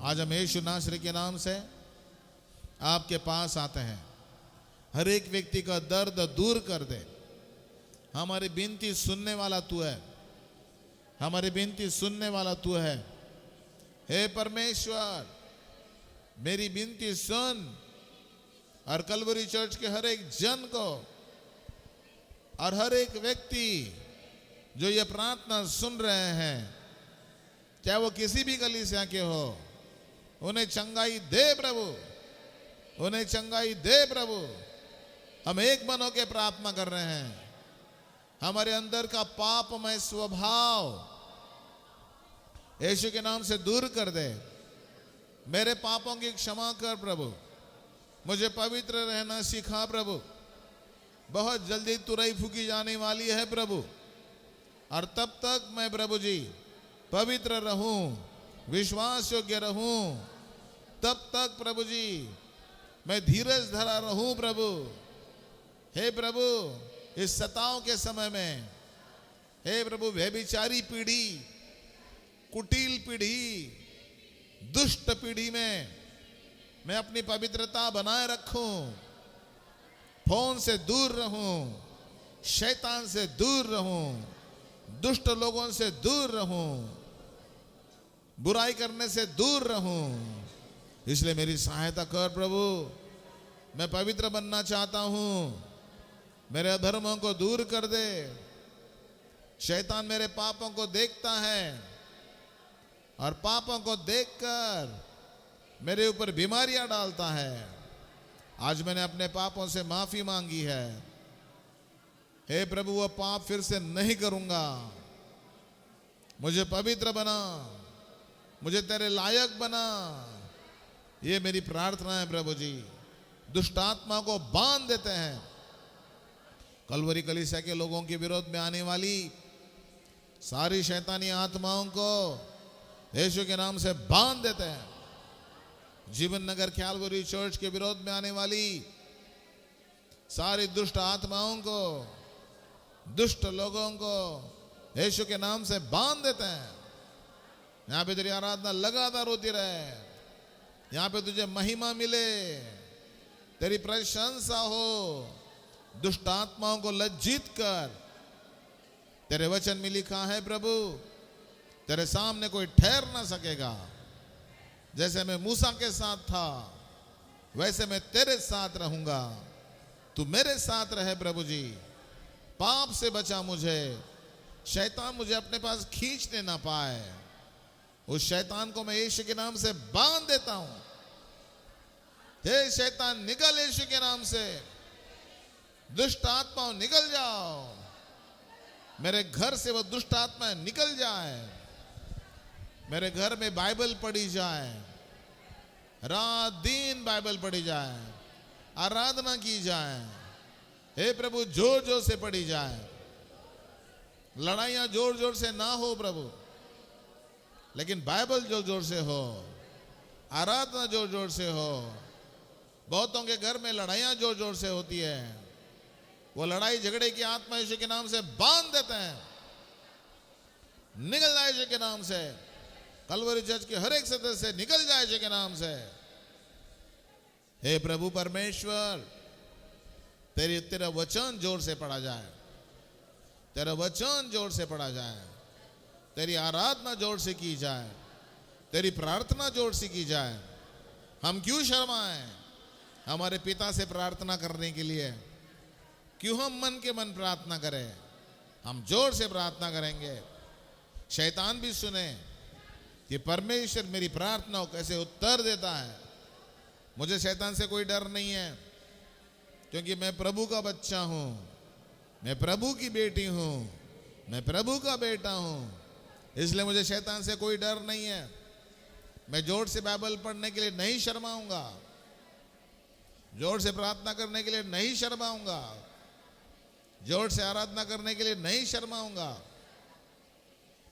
आज हम यीशु नासरी के नाम से आपके पास आते हैं। हर एक व्यक्ति का दर्द दूर कर दे। हमारी विनती सुनने वाला तू है, हमारी विनती सुनने वाला तू है। हे परमेश्वर, मेरी विनती सुन और कलवरी चर्च के हर एक जन को और हर एक व्यक्ति जो ये प्रार्थना सुन रहे हैं, चाहे वो किसी भी कलीसिया के हो, उन्हें चंगाई दे प्रभु, उन्हें चंगाई दे प्रभु। हम एक मन होकर प्रार्थना कर रहे हैं। हमारे अंदर का पापमय स्वभाव यीशु के नाम से दूर कर दे। मेरे पापों की क्षमा कर प्रभु, मुझे पवित्र रहना सिखा प्रभु। बहुत जल्दी तुरई फूकी जाने वाली है प्रभु, और तब तक मैं प्रभु जी पवित्र रहूं, विश्वास योग्य रहूं, तब तक प्रभु जी मैं धीरज धरा रहूं प्रभु। हे प्रभु, इस सताओं के समय में हे प्रभु, व्यभिचारी पीढ़ी, कुटिल पीढ़ी, दुष्ट पीढ़ी में मैं अपनी पवित्रता बनाए रखूं, फोन से दूर रहूं, शैतान से दूर रहूं, दुष्ट लोगों से दूर रहूं, बुराई करने से दूर रहूं। इसलिए मेरी सहायता कर प्रभु। मैं पवित्र बनना चाहता हूं। मेरे अधर्मों को दूर कर दे। शैतान मेरे पापों को देखता है और पापों को देखकर मेरे ऊपर बीमारियां डालता है। आज मैंने अपने पापों से माफी मांगी है। हे प्रभु, वो पाप फिर से नहीं करूंगा। मुझे पवित्र बना, मुझे तेरे लायक बना। ये मेरी प्रार्थना है प्रभु जी। दुष्ट आत्मा को बांध देते हैं। कलवरी कलीसिया के लोगों के विरोध में आने वाली सारी शैतानी आत्माओं को यीशु के नाम से बांध देते हैं। जीवन नगर कैलवरी चर्च के विरोध में आने वाली सारी दुष्ट आत्माओं को, दुष्ट लोगों को यीशु के नाम से बांध देते हैं। यहां पे तेरी आराधना लगातार होती रहे, यहां पे तुझे महिमा मिले, तेरी प्रशंसा हो। दुष्ट आत्माओं को लज्जित कर। तेरे वचन में लिखा है प्रभु, तेरे सामने कोई ठहर ना सकेगा। जैसे मैं मूसा के साथ था वैसे मैं तेरे साथ रहूंगा। तू मेरे साथ रहे प्रभु जी। पाप से बचा मुझे, शैतान मुझे अपने पास खींचने ना पाए। उस शैतान को मैं यीशु के नाम से बांध देता हूं। हे शैतान, निकल यीशु के नाम से। दुष्ट आत्माओं निकल जाओ। मेरे घर से वो दुष्ट आत्मा निकल जाए। मेरे घर में बाइबल पढ़ी जाए, रात दिन बाइबल पढ़ी जाए, आराधना की जाए। हे प्रभु, जोर जोर से पढ़ी जाए। लड़ाइयां जोर जोर से ना हो प्रभु, लेकिन बाइबल जोर जोर से हो, आराधना जोर जोर से हो। बहुतों के घर में लड़ाइयां जोर जोर से होती है। वो लड़ाई झगड़े की आत्मा यीशु के नाम से बांध देते हैं। निकल जाए यीशु के नाम से। कलवरी चर्च के हर एक सदस्य निकल जाए यीशु के नाम से। हे प्रभु परमेश्वर, तेरा वचन जोर से पढ़ा जाए, तेरा वचन जोर से पढ़ा जाए, तेरी आराधना जोर से की जाए, तेरी प्रार्थना जोर से की जाए। हम क्यों शर्माएं हमारे पिता से प्रार्थना करने के लिए? क्यों हम मन के मन प्रार्थना करें? हम जोर से प्रार्थना करेंगे। शैतान भी सुने कि परमेश्वर मेरी प्रार्थना को कैसे उत्तर देता है। मुझे शैतान से कोई डर नहीं है, क्योंकि मैं प्रभु का बच्चा हूं, मैं प्रभु की बेटी हूं, मैं प्रभु का बेटा हूं। इसलिए मुझे शैतान से कोई डर नहीं है। मैं जोर से बाइबल पढ़ने के लिए नहीं शर्माऊंगा, जोर से प्रार्थना करने के लिए नहीं शर्माऊंगा, जोर से आराधना करने के लिए नहीं शर्माऊंगा।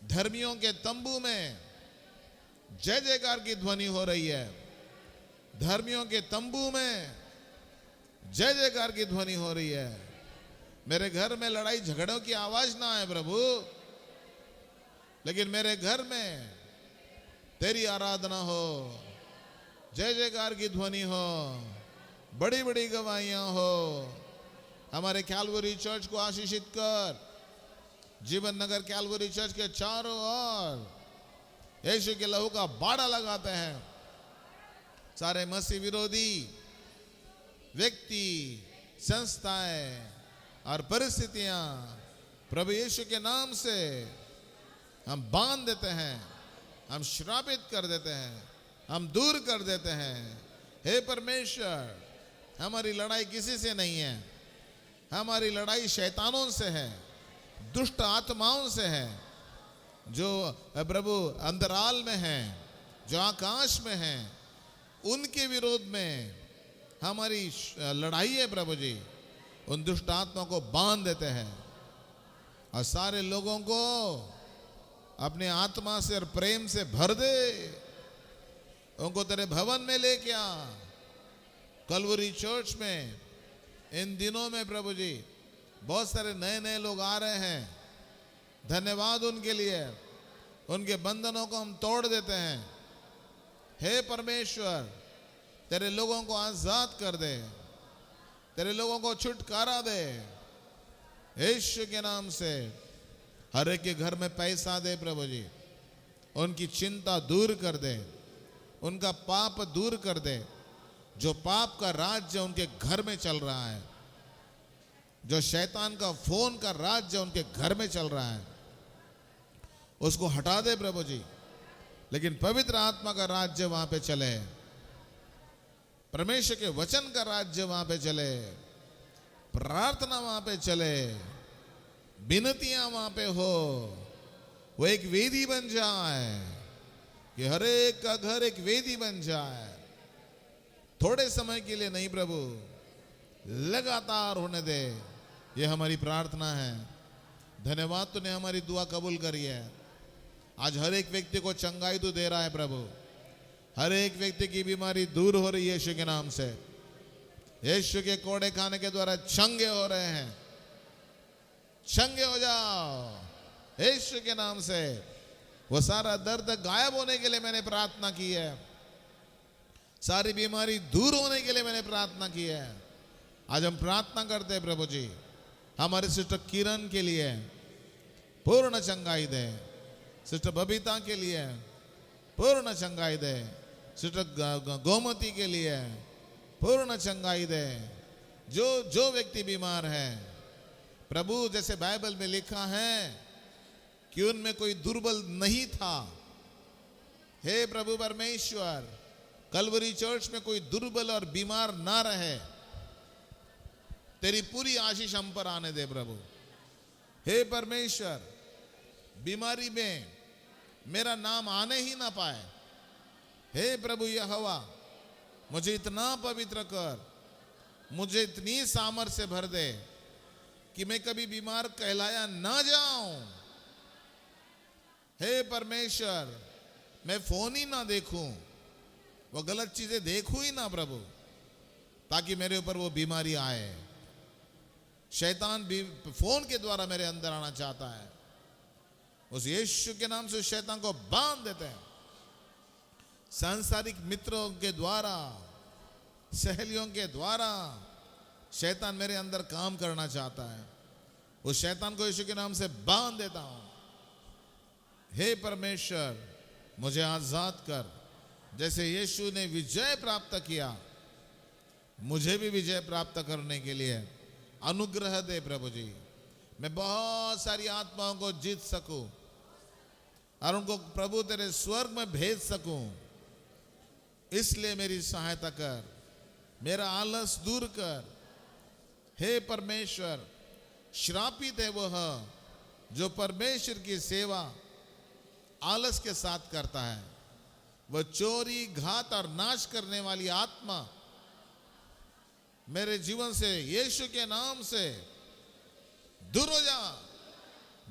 धर्मियों के तंबू में जय जयकार की ध्वनि हो रही है। धर्मियों के तंबू में जय जयकार की ध्वनि हो रही है। मेरे घर में लड़ाई झगड़ों की आवाज ना आए प्रभु, लेकिन मेरे घर में तेरी आराधना हो, जय जयकार की ध्वनि हो, बड़ी बड़ी गवाहियां हो। हमारे कैलवरी चर्च को आशीषित कर। जीवन नगर कैलवरी चर्च के चारों ओर यीशु के लहू का बाड़ा लगाते हैं। सारे मसीह विरोधी व्यक्ति, संस्थाएं और परिस्थितियां प्रभु यीशु के नाम से हम बांध देते हैं, हम श्रापित कर देते हैं, हम दूर कर देते हैं। हे परमेश्वर, हमारी लड़ाई किसी से नहीं है, हमारी लड़ाई शैतानों से है, दुष्ट आत्माओं से है, जो प्रभु अंतराल में हैं, जो आकाश में हैं, उनके विरोध में हमारी लड़ाई है प्रभु जी। उन दुष्ट आत्माओं को बांध देते हैं और सारे लोगों को अपने आत्मा से और प्रेम से भर दे। उनको तेरे भवन में लेके आ। कलवरी चर्च में इन दिनों में प्रभु जी बहुत सारे नए नए लोग आ रहे हैं। धन्यवाद उनके लिए। उनके बंधनों को हम तोड़ देते हैं। हे परमेश्वर, तेरे लोगों को आजाद कर दे, तेरे लोगों को छुटकारा दे यीशु के नाम से। हर एक के घर में पैसा दे प्रभु जी, उनकी चिंता दूर कर दे, उनका पाप दूर कर दे। जो पाप का राज्य उनके घर में चल रहा है, जो शैतान का फोन का राज्य उनके घर में चल रहा है, उसको हटा दे प्रभु जी। लेकिन पवित्र आत्मा का राज्य वहां पे चले, परमेश्वर के वचन का राज्य वहां पे चले, प्रार्थना वहां पे चले, विनतियां वहां पे हो। वो एक वेदी बन जाए, कि हर एक का घर एक वेदी बन जाए। थोड़े समय के लिए नहीं प्रभु, लगातार होने दे। ये हमारी प्रार्थना है। धन्यवाद, तूने हमारी दुआ कबूल करी है। आज हर एक व्यक्ति को चंगाई तू दे रहा है प्रभु। हर एक व्यक्ति की बीमारी दूर हो रही है यीशु के नाम से। यीशु के कोड़े खाने के द्वारा चंगे हो रहे हैं। चंगे हो जाओ यीशु के नाम से। वो सारा दर्द गायब होने के लिए मैंने प्रार्थना की है। सारी बीमारी दूर होने के लिए मैंने प्रार्थना की है। आज हम प्रार्थना करते हैं प्रभु जी, हमारे सिस्टर किरण के लिए पूर्ण चंगाई दे, सिस्टर बबीता के लिए पूर्ण चंगाई दे, सिस्टर गोमती के लिए पूर्ण चंगाई दे। जो जो व्यक्ति बीमार है प्रभु, जैसे बाइबल में लिखा है कि उनमें कोई दुर्बल नहीं था। हे प्रभु परमेश्वर, कलवरी चर्च में कोई दुर्बल और बीमार ना रहे। तेरी पूरी आशीष हम पर आने दे प्रभु। हे परमेश्वर, बीमारी में मेरा नाम आने ही ना पाए। हे प्रभु यहोवा, मुझे इतना पवित्र कर, मुझे इतनी सामर्थ्य भर दे कि मैं कभी बीमार कहलाया ना जाऊं। हे परमेश्वर, मैं फोन ही ना देखूं, वो गलत चीजें देखूं ही ना प्रभु, ताकि मेरे ऊपर वो बीमारी आए। शैतान भी फोन के द्वारा मेरे अंदर आना चाहता है। उस यीशु के नाम से शैतान को बांध देते हैं। सांसारिक मित्रों के द्वारा, सहेलियों के द्वारा शैतान मेरे अंदर काम करना चाहता है। उस शैतान को यीशु के नाम से बांध देता हूं। हे परमेश्वर, मुझे आजाद कर। जैसे यीशु ने विजय प्राप्त किया, मुझे भी विजय प्राप्त करने के लिए अनुग्रह दे प्रभु जी। मैं बहुत सारी आत्माओं को जीत सकूं और उनको प्रभु तेरे स्वर्ग में भेज सकूं। इसलिए मेरी सहायता कर, मेरा आलस दूर कर। हे परमेश्वर, श्रापित है वह जो परमेश्वर की सेवा आलस के साथ करता है। वह चोरी, घात और नाश करने वाली आत्मा मेरे जीवन से यीशु के नाम से दूर हो जा,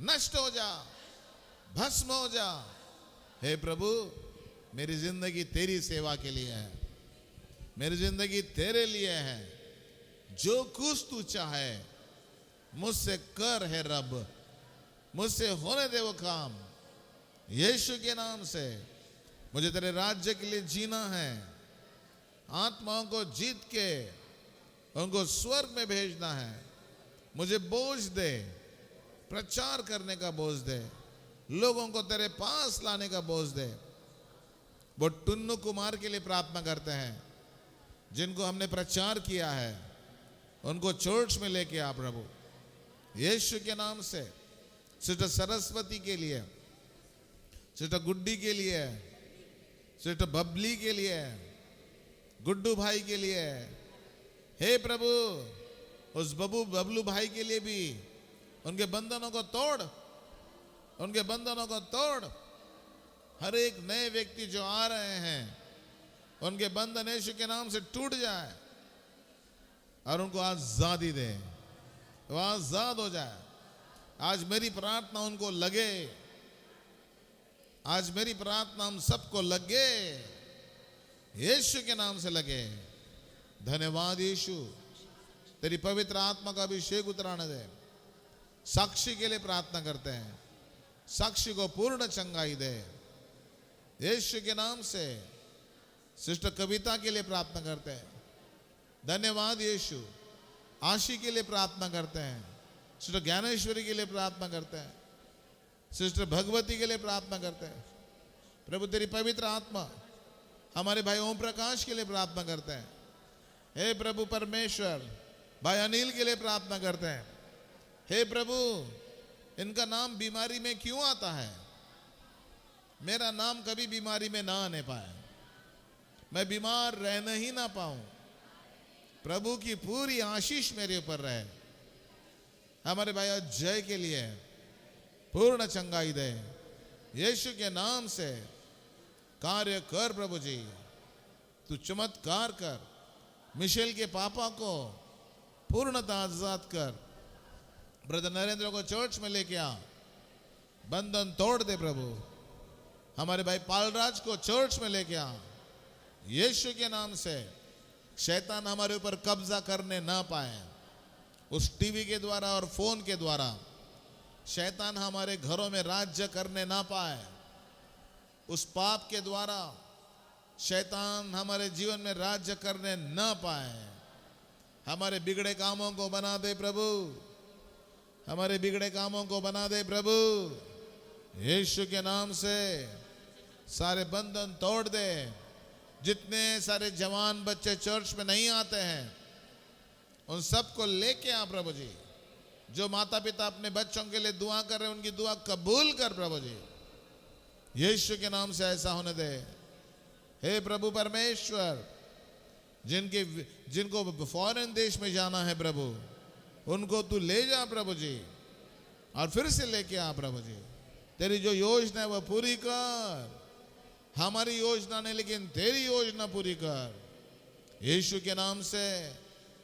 नष्ट हो जा, भस्म हो जा। हे प्रभु, मेरी जिंदगी तेरी सेवा के लिए है। मेरी जिंदगी तेरे लिए है, जो कुछ तू चाहे मुझसे कर है रब, मुझसे होने दे वो काम। यीशु के नाम से मुझे तेरे राज्य के लिए जीना है, आत्माओं को जीत के उनको स्वर्ग में भेजना है। मुझे बोझ दे, प्रचार करने का बोझ दे, लोगों को तेरे पास लाने का बोझ दे। वो टुन्नू कुमार के लिए प्रार्थना करते हैं, जिनको हमने प्रचार किया है, उनको चर्च में लेके आ प्रभु, यीशु के नाम से। सिस्टर सरस्वती के लिए, सिस्टर गुड्डी के लिए, सिस्टर बबली के लिए, गुड्डू भाई के लिए, हे प्रभु उस बबलू भाई के लिए भी उनके बंधनों को तोड़, उनके बंधनों को तोड़। हर एक नए व्यक्ति जो आ रहे हैं उनके बंधन यीशु के नाम से टूट जाए और उनको आजादी दे, वो आजाद हो जाए। आज मेरी प्रार्थना उनको लगे, आज मेरी प्रार्थना हम सबको लगे, यीशु के नाम से लगे। धन्यवाद यीशु, तेरी पवित्र आत्मा का अभिषेक उतराने दे। साक्षी के लिए प्रार्थना करते हैं, साक्षी को पूर्ण चंगाई दे यीशु के नाम से। सिस्टर कविता के लिए प्रार्थना करते हैं, धन्यवाद यीशु। आशी के लिए प्रार्थना करते हैं, सिस्टर ज्ञानेश्वरी के लिए प्रार्थना करते हैं, सिस्टर भगवती के लिए प्रार्थना करते हैं। प्रभु तेरी पवित्र आत्मा हमारे भाई ओम प्रकाश के लिए प्रार्थना करते हैं। हे प्रभु परमेश्वर, भाई अनिल के लिए प्रार्थना करते हैं। हे प्रभु, इनका नाम बीमारी में क्यों आता है? मेरा नाम कभी बीमारी में ना आने पाए, मैं बीमार रहना ही ना पाऊं। प्रभु की पूरी आशीष मेरे ऊपर रहे। हमारे भाई अजय के लिए पूर्ण चंगाई दे यीशु के नाम से। कार्य कर प्रभु जी, तू चमत्कार कर। मिशेल के पापा को पूर्णतः आजाद कर। ब्रदर नरेंद्र को चर्च में लेके आ, बंधन तोड़ दे प्रभु। हमारे भाई पालराज को चर्च में लेके आ, यीशु के नाम से। शैतान हमारे ऊपर कब्जा करने ना पाए, उस टीवी के द्वारा और फोन के द्वारा शैतान हमारे घरों में राज्य करने ना पाए। उस पाप के द्वारा शैतान हमारे जीवन में राज्य करने ना पाए। हमारे बिगड़े कामों को बना दे प्रभु, हमारे बिगड़े कामों को बना दे प्रभु, यीशु के नाम से। सारे बंधन तोड़ दे। जितने सारे जवान बच्चे चर्च में नहीं आते हैं उन सबको लेके आ प्रभु जी। जो माता पिता अपने बच्चों के लिए दुआ कर रहे हैं, उनकी दुआ कबूल कर प्रभु जी, यीशु के नाम से ऐसा होने दे। हे प्रभु परमेश्वर, जिनको फॉरेन देश में जाना है प्रभु, उनको तू ले जा प्रभु जी, और फिर से लेके आ प्रभु जी। तेरी जो योजना है वह पूरी कर। हमारी योजना नहीं, लेकिन तेरी योजना पूरी कर यीशु के नाम से।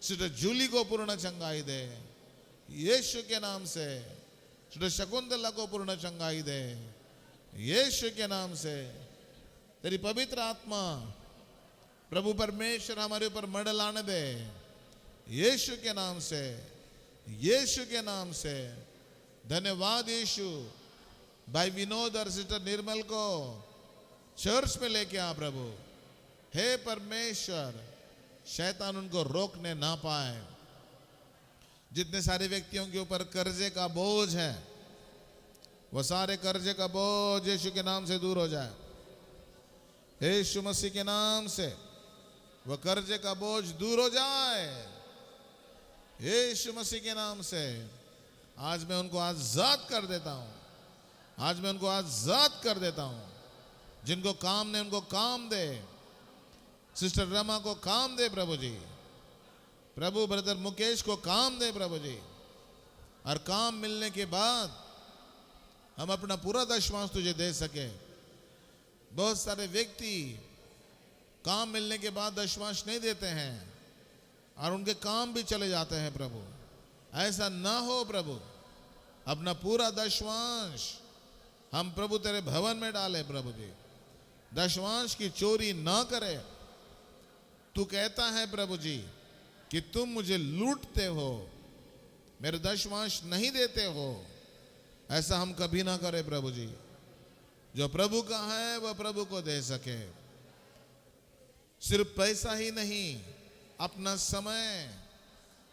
सिस्टर जूली को पूर्ण चंगाई दे यीशु के नाम से। सिस्टर शकुंतला को पूर्ण चंगाई दे यीशु के नाम से। तेरी पवित्र आत्मा प्रभु परमेश्वर हमारे ऊपर मंडलाने दे यीशु के नाम से, यीशु के नाम से। धन्यवाद यीशु। भाई विनोद और सिस्टर निर्मल को चर्च में लेके आ प्रभु। हे परमेश्वर, शैतान उनको रोकने ना पाए। जितने सारे व्यक्तियों के ऊपर कर्जे का बोझ है, वह सारे कर्जे का बोझ यीशु के नाम से दूर हो जाए। यीशु मसीह के नाम से वह कर्जे का बोझ दूर हो जाए, यीशु मसीह के नाम से। आज मैं उनको आजाद कर देता हूं, आज मैं उनको आजाद कर देता हूं। जिनको काम ने उनको काम दे। सिस्टर रमा को काम दे प्रभु जी। प्रभु ब्रदर मुकेश को काम दे प्रभु जी। और काम मिलने के बाद हम अपना पूरा दशमांश तुझे दे सके। बहुत सारे व्यक्ति काम मिलने के बाद दशमांश नहीं देते हैं और उनके काम भी चले जाते हैं प्रभु। ऐसा ना हो प्रभु। अपना पूरा दशमांश हम प्रभु तेरे भवन में डाले प्रभु जी। दशमांश की चोरी ना करे। तू कहता है प्रभु जी कि तुम मुझे लूटते हो, मेरे दशमांश नहीं देते हो। ऐसा हम कभी ना करें प्रभु जी। जो प्रभु का है वह प्रभु को दे सके। सिर्फ पैसा ही नहीं, अपना समय,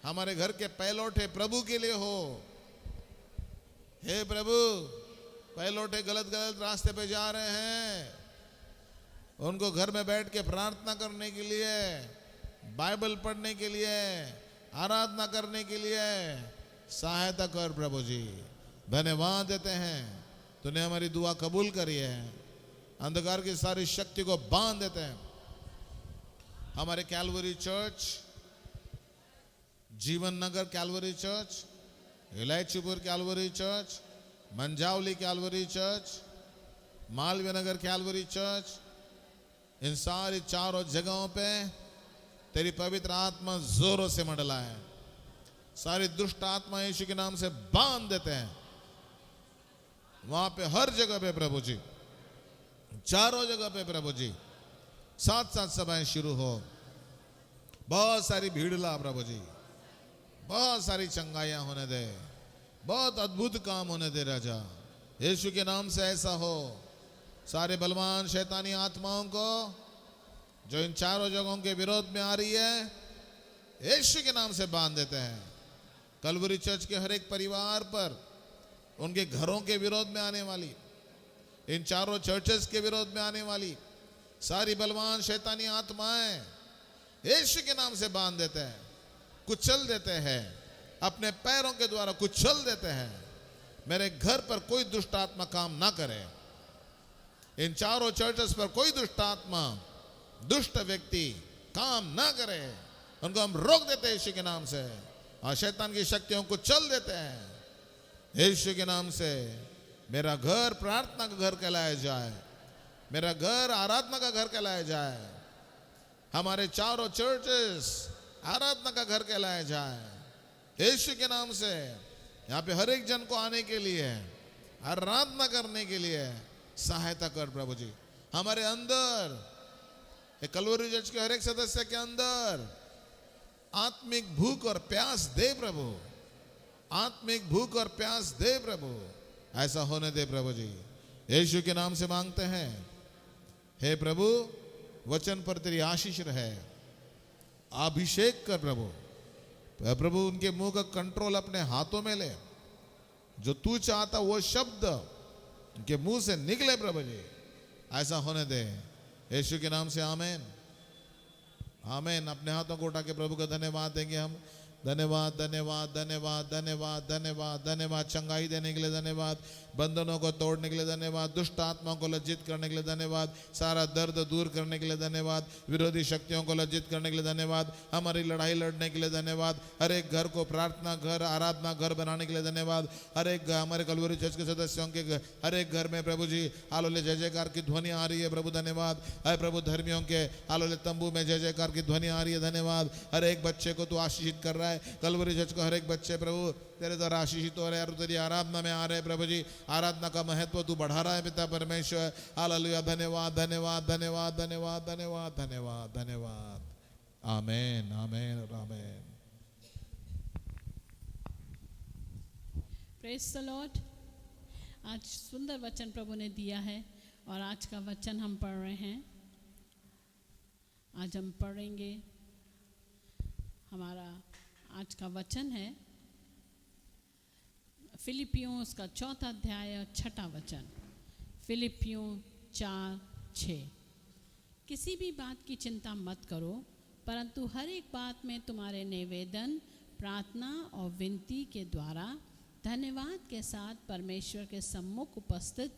हमारे घर के पहलौठे प्रभु के लिए हो। हे प्रभु, पहलौठे गलत गलत रास्ते पे जा रहे हैं, उनको घर में बैठ के प्रार्थना करने के लिए, बाइबल पढ़ने के लिए, आराधना करने के लिए सहायता कर प्रभु जी। धन्यवाद देते हैं, तूने हमारी दुआ कबूल करी है। अंधकार की सारी शक्ति को बांध देते हैं। हमारे Calvary Church, Jeevan Nagar Calvary Church, Elaichipur Calvary Church, Manjawali Calvary Church, Malviya Nagar Calvary Church, इन सारी चारों जगहों पे तेरी पवित्र आत्मा जोरों से मंडला है। सारी दुष्ट आत्मा यीशु के नाम से बांध देते हैं। वहां पे हर जगह पे प्रभु जी, चारों जगह पे प्रभु जी, साथ साथ सभाएं शुरू हो। बहुत सारी भीड़ ला प्रभु जी, बहुत सारी चंगाइयां होने दे, बहुत अद्भुत काम होने दे राजा। यीशु के नाम से ऐसा हो। सारे बलवान शैतानी आत्माओं को जो इन चारों जगहों के विरोध में आ रही है, यीशु के नाम से बांध देते हैं। कलवरी चर्च के हर एक परिवार पर, उनके घरों के विरोध में आने वाली, इन चारों चर्चेस के विरोध में आने वाली सारी बलवान शैतानी आत्माएं यीशु के नाम से बांध देते हैं, कुचल देते हैं, अपने पैरों के द्वारा कुचल देते हैं। मेरे घर पर कोई दुष्ट आत्मा काम ना करे। इन चारों चर्चेस पर कोई दुष्ट आत्मा, दुष्ट व्यक्ति काम ना करे। उनको हम रोक देते हैं यीशु के नाम से, और शैतान की शक्तियों को चल देते हैं यीशु के नाम से। मेरा घर प्रार्थना का घर कहलाया जाए, मेरा घर आराधना का घर कहलाया जाए, हमारे चारों चर्चेस आराधना का घर कहलाया जाए यीशु के नाम से। यहाँ पे हर एक जन को आने के लिए, आराधना करने के लिए सहायता कर प्रभु जी। हमारे अंदर, कलवरी चर्च के हर एक सदस्य के अंदर आत्मिक भूख और प्यास दे प्रभु, आत्मिक भूख और प्यास दे प्रभु। ऐसा होने दे प्रभु जी, यीशु के नाम से मांगते हैं। हे प्रभु, वचन पर तेरी आशीष रहे, अभिषेक कर प्रभु। प्रभु उनके मुंह का कंट्रोल अपने हाथों में ले। जो तू चाहता वो शब्द उनके मुंह से निकले प्रभु जी, ऐसा होने दे यीशु के नाम से। आमीन, आमीन। अपने हाथों को उठा के प्रभु का धन्यवाद देंगे हम। धन्यवाद, धन्यवाद, धन्यवाद, धन्यवाद, धन्यवाद, धन्यवाद। चंगाई देने के लिए धन्यवाद, बंधनों को तोड़ने के लिए धन्यवाद, दुष्ट आत्माओं को लज्जित करने के लिए धन्यवाद, सारा दर्द दूर करने के लिए धन्यवाद, विरोधी शक्तियों को लज्जित करने के लिए धन्यवाद, हमारी लड़ाई लड़ने के लिए धन्यवाद, हर एक घर को प्रार्थना घर, आराधना घर बनाने के लिए धन्यवाद। हर एक हमारे कलवरी चर्च के सदस्यों के हर एक घर में प्रभु जी हालेलुया जय जयकार की ध्वनि आ रही है प्रभु, धन्यवाद। है प्रभु, धर्मियों के हालेलुया तंबू में जय जयकार की ध्वनि आ रही है, धन्यवाद। हर एक बच्चे को तू आशीषित कर रहा है। कलवरी चर्च को हर एक बच्चे प्रभु तेरे द्वारा आशीषित हो रहे हैं, तेरी आराधना में आ रहे हैं प्रभु जी। आराधना का महत्व तू बढ़ा रहा है पिता परमेश्वर। हालेलुया, धन्यवाद, धन्यवाद, धन्यवाद, धन्यवाद, धन्यवाद, धन्यवाद, धन्यवाद। आमीन, आमीन और आमीन। Praise the Lord. आज सुंदर वचन प्रभु ने दिया है और आज का वचन हम पढ़ रहे हैं। आज हम पढ़ेंगे, हमारा आज का वचन है फिलिपियों उसका 4 अध्याय और 6 वचन। फिलिपियों 4:6। किसी भी बात की चिंता मत करो, परंतु हर एक बात में तुम्हारे निवेदन, प्रार्थना और विनती के द्वारा धन्यवाद के साथ परमेश्वर के सम्मुख उपस्थित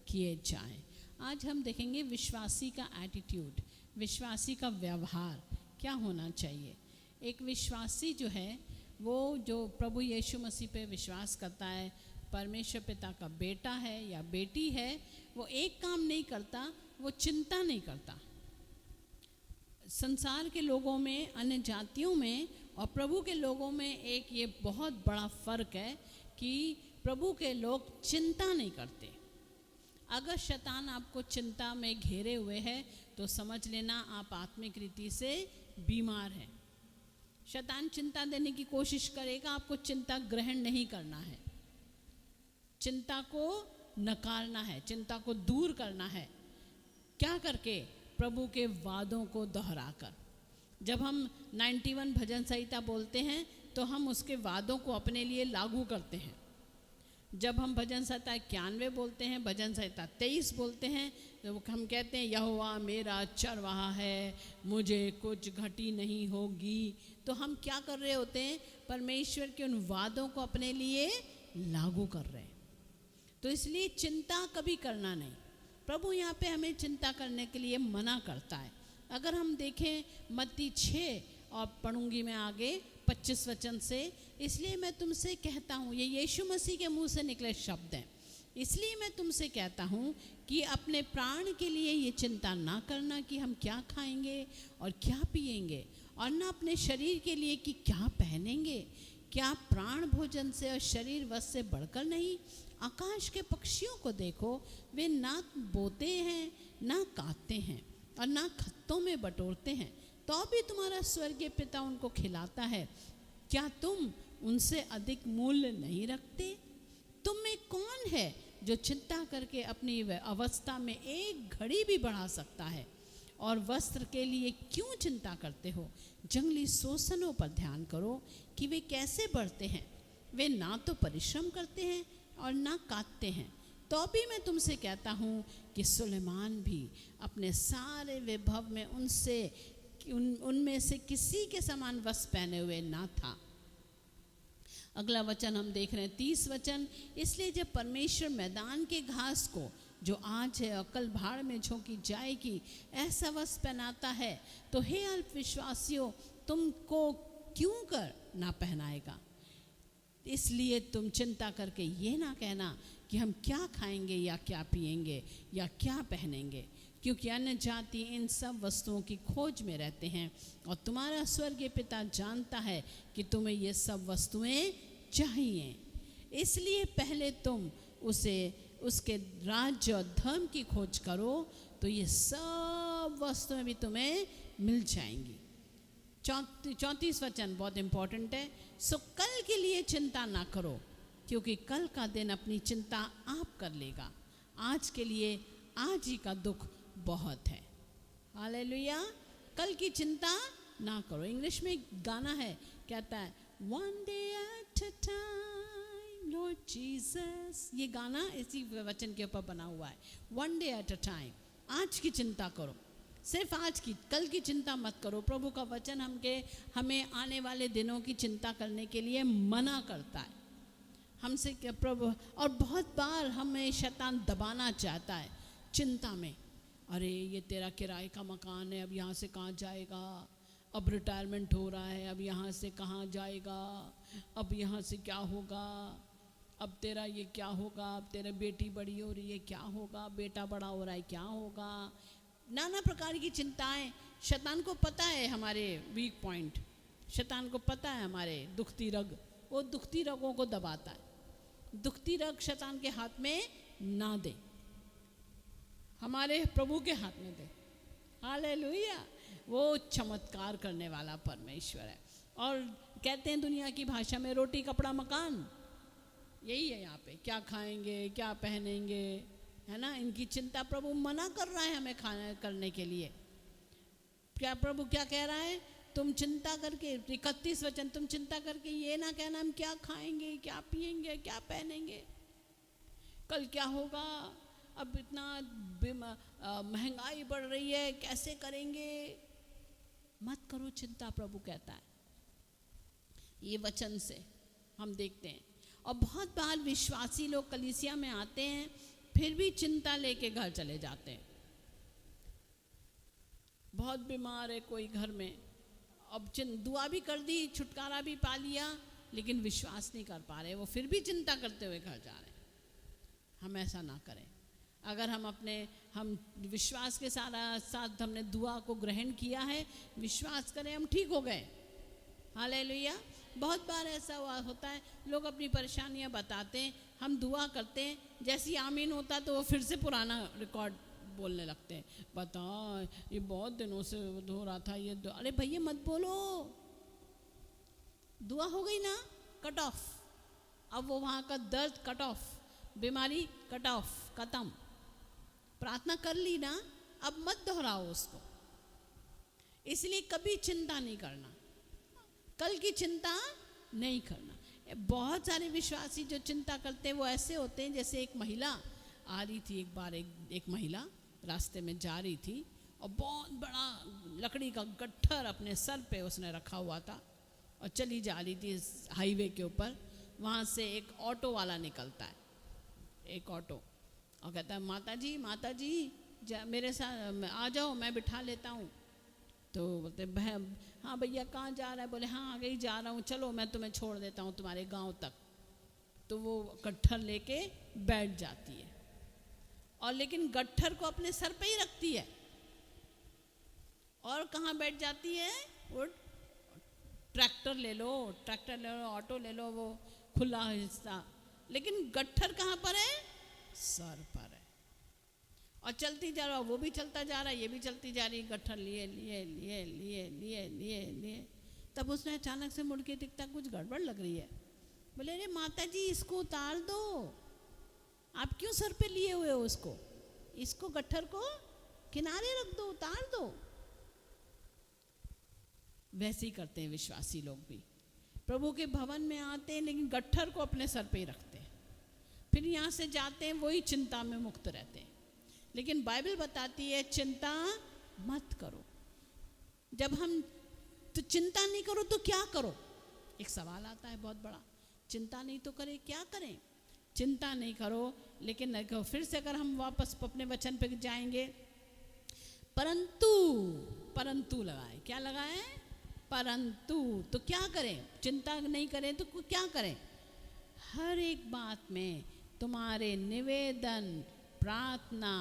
किए जाएं। आज हम देखेंगे विश्वासी का एटीट्यूड, विश्वासी का व्यवहार क्या होना चाहिए। एक विश्वासी जो है वो जो प्रभु यीशु मसीह पे विश्वास करता है, परमेश्वर पिता का बेटा है या बेटी है, वो एक काम नहीं करता, वो चिंता नहीं करता। संसार के लोगों में, अन्य जातियों में और प्रभु के लोगों में एक ये बहुत बड़ा फ़र्क है कि प्रभु के लोग चिंता नहीं करते। अगर शैतान आपको चिंता में घेरे हुए है तो समझ लेना आप आत्मिक रीति से बीमार हैं। शैतान चिंता देने की कोशिश करेगा, आपको चिंता ग्रहण नहीं करना है, चिंता को नकारना है, चिंता को दूर करना है। क्या करके? प्रभु के वादों को दोहराकर। जब हम 91 भजन संहिता बोलते हैं तो हम उसके वादों को अपने लिए लागू करते हैं। जब हम भजन संहिता 91 बोलते हैं, भजन संहिता 23 बोलते हैं, तो हम कहते हैं यहोवा मेरा चरवाहा है, मुझे कुछ घटी नहीं होगी। तो हम क्या कर रहे होते हैं? परमेश्वर के उन वादों को अपने लिए लागू कर रहे हैं। तो इसलिए चिंता कभी करना नहीं। प्रभु यहाँ पे हमें चिंता करने के लिए मना करता है। अगर हम देखें मत्ती 6 और पढ़ूंगी मैं आगे 25 वचन से, इसलिए मैं तुमसे कहता हूँ, ये यीशु मसीह के मुंह से निकले शब्द हैं, इसलिए मैं तुमसे कहता हूँ कि अपने प्राण के लिए ये चिंता ना करना कि हम क्या खाएंगे और क्या पिएंगे, और ना अपने शरीर के लिए कि क्या पहनेंगे। क्या प्राण भोजन से और शरीर वस्त्र से बढ़कर नहीं? आकाश के पक्षियों को देखो, वे ना बोते हैं, ना काटते हैं और ना खत्तों में बटोरते हैं, तो भी तुम्हारा स्वर्गीय पिता उनको खिलाता है। क्या तुम उनसे अधिक मूल्य नहीं रखते? तुम में कौन है जो चिंता करके अपनी अवस्था में एक घड़ी भी बढ़ा सकता है? और वस्त्र के लिए क्यों चिंता करते हो? जंगली सोसनों पर ध्यान करो कि वे कैसे बढ़ते हैं। वे ना तो परिश्रम करते हैं और ना काटते हैं, तो भी मैं तुमसे कहता हूँ कि सुलेमान भी अपने सारे वैभव में उनमें से किसी के समान वस्त्र पहने हुए ना था। अगला वचन हम देख रहे हैं 30 वचन। इसलिए जब परमेश्वर मैदान के घास को जो आज है और कल भाड़ में झोंकी जाएगी ऐसा वस्त्र पहनाता है, तो हे अल्पविश्वासियों, तुमको क्यों कर ना पहनाएगा। इसलिए तुम चिंता करके ये ना कहना कि हम क्या खाएंगे या क्या पिएंगे या क्या पहनेंगे, क्योंकि अन्य जाति इन सब वस्तुओं की खोज में रहते हैं, और तुम्हारा स्वर्गीय पिता जानता है कि तुम्हें ये सब वस्तुएं चाहिए। इसलिए पहले तुम उसके राज्य और धर्म की खोज करो, तो ये सब वस्तुएं भी तुम्हें मिल जाएंगी। 34 वचन बहुत इंपॉर्टेंट है। सो कल के लिए चिंता ना करो, क्योंकि कल का दिन अपनी चिंता आप कर लेगा। आज के लिए आज ही का दुख बहुत है। हालेलुया। कल की चिंता ना करो। इंग्लिश में एक गाना है, कहता है one day at a time Lord Jesus. ये गाना इसी वचन के ऊपर बना हुआ है, one day at a time. आज की चिंता करो, सिर्फ आज की, कल की चिंता मत करो। प्रभु का वचन हमें आने वाले दिनों की चिंता करने के लिए मना करता है हमसे प्रभु। और बहुत बार हमें शैतान दबाना चाहता है चिंता में। अरे ये तेरा किराए का मकान है, अब यहाँ से कहाँ जाएगा, अब रिटायरमेंट हो रहा है, अब यहाँ से कहाँ जाएगा, अब यहाँ से क्या होगा, अब तेरा ये क्या होगा, अब तेरा बेटी बड़ी हो रही है क्या होगा, बेटा बड़ा हो रहा है क्या होगा। नाना प्रकार की चिंताएं। शैतान को पता है हमारे वीक पॉइंट, शैतान को पता है हमारे दुखती रग, वो दुखती रगों को दबाता है। दुखती रग शैतान के हाथ में ना दे, हमारे प्रभु के हाथ में दे। हालेलुया। वो चमत्कार करने वाला परमेश्वर है। और कहते हैं दुनिया की भाषा में रोटी कपड़ा मकान, यही है यहाँ पे। क्या खाएंगे, क्या पहनेंगे, है ना, इनकी चिंता प्रभु मना कर रहा है हमें खाना करने के लिए। क्या प्रभु क्या कह रहा है? तुम चिंता करके, 31 वचन, तुम चिंता करके ये ना कहना हम क्या खाएंगे, क्या पिएंगे, क्या पहनेंगे, कल क्या होगा, अब इतना महंगाई बढ़ रही है, कैसे करेंगे। मत करो चिंता, प्रभु कहता है। ये वचन से हम देखते हैं। और बहुत बार विश्वासी लोग कलीसिया में आते हैं, फिर भी चिंता लेके घर चले जाते हैं। बहुत बीमार है कोई घर में, अब दुआ भी कर दी, छुटकारा भी पा लिया, लेकिन विश्वास नहीं कर पा रहे, वो फिर भी चिंता करते हुए घर जा रहे हैं। हम ऐसा ना करें। अगर हम विश्वास के साथ हमने दुआ को ग्रहण किया है, विश्वास करें हम ठीक हो गए। हालेलुया। बहुत बार ऐसा होता है, लोग अपनी परेशानियां बताते हैं, हम दुआ करते हैं, जैसी आमीन होता तो वो फिर से पुराना रिकॉर्ड बोलने लगते हैं, बता ये बहुत दिनों से हो रहा था ये अरे भैया मत बोलो, दुआ हो गई ना, कट ऑफ। अब वो वहाँ का दर्द कट ऑफ, बीमारी कट ऑफ, खत्म। प्रार्थना कर ली ना, अब मत दोहराओ उसको। इसलिए कभी चिंता नहीं करना, कल की चिंता नहीं करना। बहुत सारे विश्वासी जो चिंता करते हैं वो ऐसे होते हैं, जैसे एक महिला आ रही थी एक बार, एक महिला रास्ते में जा रही थी और बहुत बड़ा लकड़ी का गट्ठर अपने सर पे उसने रखा हुआ था और चली जा रही थी हाईवे के ऊपर। वहाँ से एक ऑटो वाला निकलता है, एक ऑटो, और कहता है माता जी मेरे साथ आ जाओ, मैं बिठा लेता हूँ। तो बोलते हाँ भैया कहाँ जा रहा है? बोले हाँ आगे ही जा रहा हूँ, चलो मैं तुम्हें छोड़ देता हूँ तुम्हारे गांव तक। तो वो गट्ठर लेके बैठ जाती है, और लेकिन गट्ठर को अपने सर पे ही रखती है। और कहाँ बैठ जाती है? वो ट्रैक्टर ले लो, ऑटो ले लो, वो खुला हिस्सा, लेकिन गट्ठर कहाँ पर है? सर पर है। और चलती जा रहा, वो भी चलता जा रहा है, ये भी चलती जा रही, गट्ठर लिए लिए लिए लिए लिए लिए लिए। तब उसने अचानक से मुड़ के दिखता कुछ गड़बड़ लग रही है। बोले अरे माता जी इसको उतार दो, आप क्यों सर पे लिए हुए हो उसको? इसको गट्ठर को किनारे रख दो, उतार दो। वैसे ही करते हैं विश्वासी लोग भी, प्रभु के भवन में आते हैं लेकिन गट्ठर को अपने सर पे ही रखते हैं, फिर यहाँ से जाते हैं वही चिंता में मुक्त रहते हैं। लेकिन बाइबल बताती है चिंता मत करो। जब हम तो चिंता नहीं करो तो क्या करो? एक सवाल आता है बहुत बड़ा, चिंता नहीं तो करें क्या करें? चिंता नहीं करो, लेकिन फिर से अगर हम वापस अपने वचन पे जाएंगे, परंतु लगाए, क्या लगाए? परंतु। तो क्या करें? चिंता नहीं करें तो क्या करें? हर एक बात में तुम्हारे निवेदन, प्रार्थना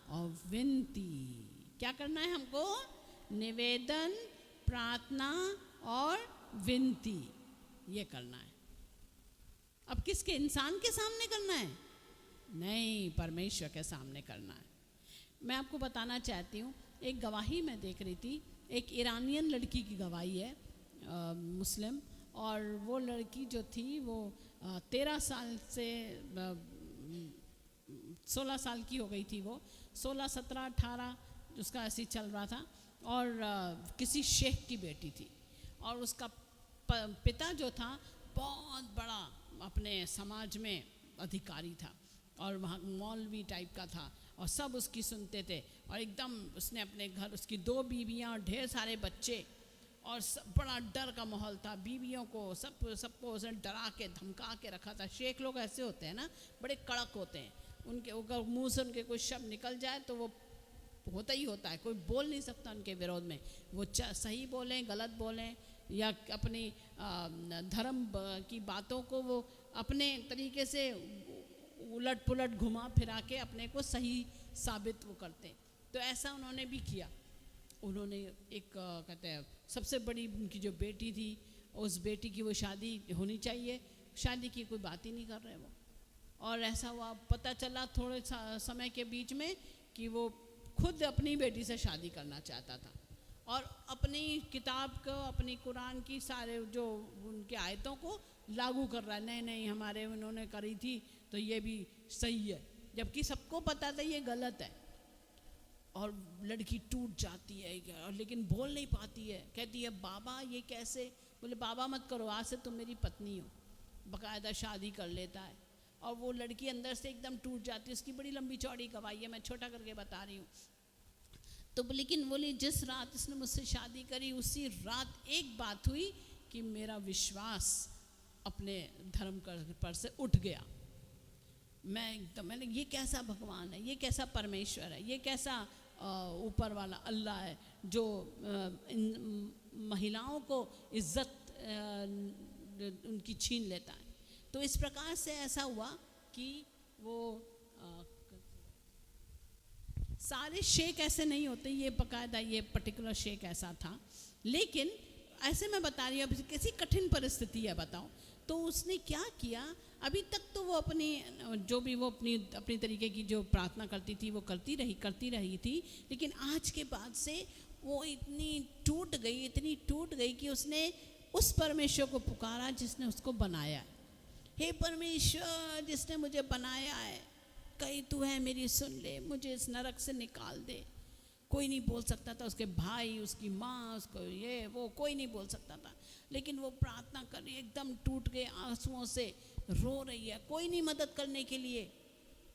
और विनती, क्या करना है हमको? निवेदन, प्रार्थना और विनती, ये करना है। अब किसके? इंसान के सामने करना है? नहीं, परमेश्वर के सामने करना है। मैं आपको बताना चाहती हूँ, एक गवाही मैं देख रही थी, एक ईरानियन लड़की की गवाही है, मुस्लिम, और वो लड़की जो थी वो 13 साल से 16 साल की हो गई थी, वो 16, 17, 18 उसका ऐसे चल रहा था, और किसी शेख की बेटी थी, और उसका पिता जो था बहुत बड़ा अपने समाज में अधिकारी था, और वहाँ मौलवी टाइप का था, और सब उसकी सुनते थे, और एकदम उसने अपने घर, उसकी 2 बीवियाँ और ढेर सारे बच्चे, और सब बड़ा डर का माहौल था। बीवियों को सबको उसने डरा के धमका के रखा था। शेख लोग ऐसे होते हैं ना, बड़े कड़क होते हैं, उनके अगर मुँह से उनके कोई शब्द निकल जाए तो वो होता ही होता है, कोई बोल नहीं सकता उनके विरोध में। वो सही बोलें गलत बोलें या अपनी धर्म की बातों को वो अपने तरीके से उलट पुलट घुमा फिरा के अपने को सही साबित वो करते। तो ऐसा उन्होंने भी किया। उन्होंने एक कहते हैं सबसे बड़ी उनकी जो बेटी थी, उस बेटी की वो शादी होनी चाहिए, शादी की कोई बात ही नहीं कर रहे वो। और ऐसा हुआ, पता चला थोड़े समय के बीच में कि वो खुद अपनी बेटी से शादी करना चाहता था, और अपनी किताब को, अपनी कुरान की सारे जो उनके आयतों को लागू कर रहा है। नहीं नहीं, हमारे उन्होंने करी थी तो ये भी सही है, जबकि सबको पता था ये गलत है। और लड़की टूट जाती है, और लेकिन बोल नहीं पाती है। कहती है बाबा ये कैसे? बोले बाबा मत करो, आज से तुम मेरी पत्नी हो। बाकायदा शादी कर लेता है, और वो लड़की अंदर से एकदम टूट जाती है। उसकी बड़ी लंबी चौड़ी गवाही है, मैं छोटा करके बता रही हूँ। तो लेकिन बोली जिस रात इसने मुझसे शादी करी, उसी रात एक बात हुई कि मेरा विश्वास अपने धर्म पर से उठ गया। मैं एकदम, मैंने ये कैसा भगवान है, ये कैसा परमेश्वर है, ये कैसा ऊपर वाला अल्लाह है जो इन महिलाओं को इज्जत उनकी छीन लेता है। तो इस प्रकार से ऐसा हुआ कि वो सारे शेख ऐसे नहीं होते, ये बाकायदा ये पर्टिकुलर शेख ऐसा था। लेकिन ऐसे मैं बता रही हूँ, किसी कठिन परिस्थिति है बताओ, तो उसने क्या किया, अभी तक तो वो अपनी जो भी वो अपनी तरीके की जो प्रार्थना करती थी वो करती रही थी, लेकिन आज के बाद से वो इतनी टूट गई कि उसने उस परमेश्वर को पुकारा जिसने उसको बनाया। हे परमेश्वर जिसने मुझे बनाया है, कहीं तू है मेरी सुन ले, मुझे इस नरक से निकाल दे। कोई नहीं बोल सकता था, उसके भाई, उसकी माँ, उसको ये वो कोई नहीं बोल सकता था, लेकिन वो प्रार्थना कर रही है, एकदम टूट गए आंसुओं से रो रही है, कोई नहीं मदद करने के लिए।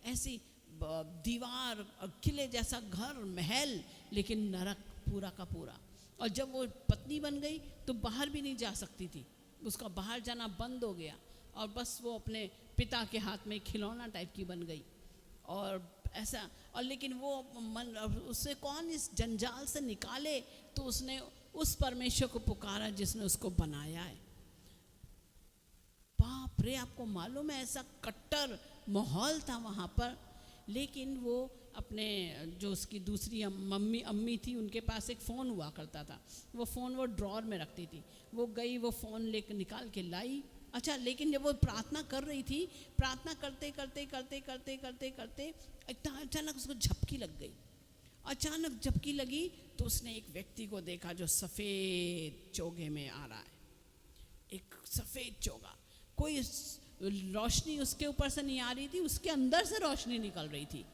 ऐसी दीवार और किले जैसा घर, महल, लेकिन नरक पूरा का पूरा। और जब वो पत्नी बन गई तो बाहर भी नहीं जा सकती थी, उसका बाहर जाना बंद हो गया, और बस वो अपने पिता के हाथ में खिलौना टाइप की बन गई। और ऐसा, और लेकिन वो उससे कौन इस जंजाल से निकाले, तो उसने उस परमेश्वर को पुकारा जिसने उसको बनाया है। बाप रे, आपको मालूम है ऐसा कट्टर माहौल था वहाँ पर, लेकिन वो अपने जो उसकी दूसरी अम्मी थी, उनके पास एक फ़ोन हुआ करता था, वो फ़ोन वो ड्रॉर में रखती थी। वो गई, वो फ़ोन लेकर निकाल के लाई। अच्छा, लेकिन जब वो प्रार्थना कर रही थी, प्रार्थना करते करते करते करते करते करते एकदम अचानक उसको झपकी लग गई। अचानक झपकी लगी तो उसने एक व्यक्ति को देखा जो सफ़ेद चोगे में आ रहा है, एक सफ़ेद चोगा। कोई रोशनी उसके ऊपर से नहीं आ रही थी, उसके अंदर से रोशनी निकल रही थी।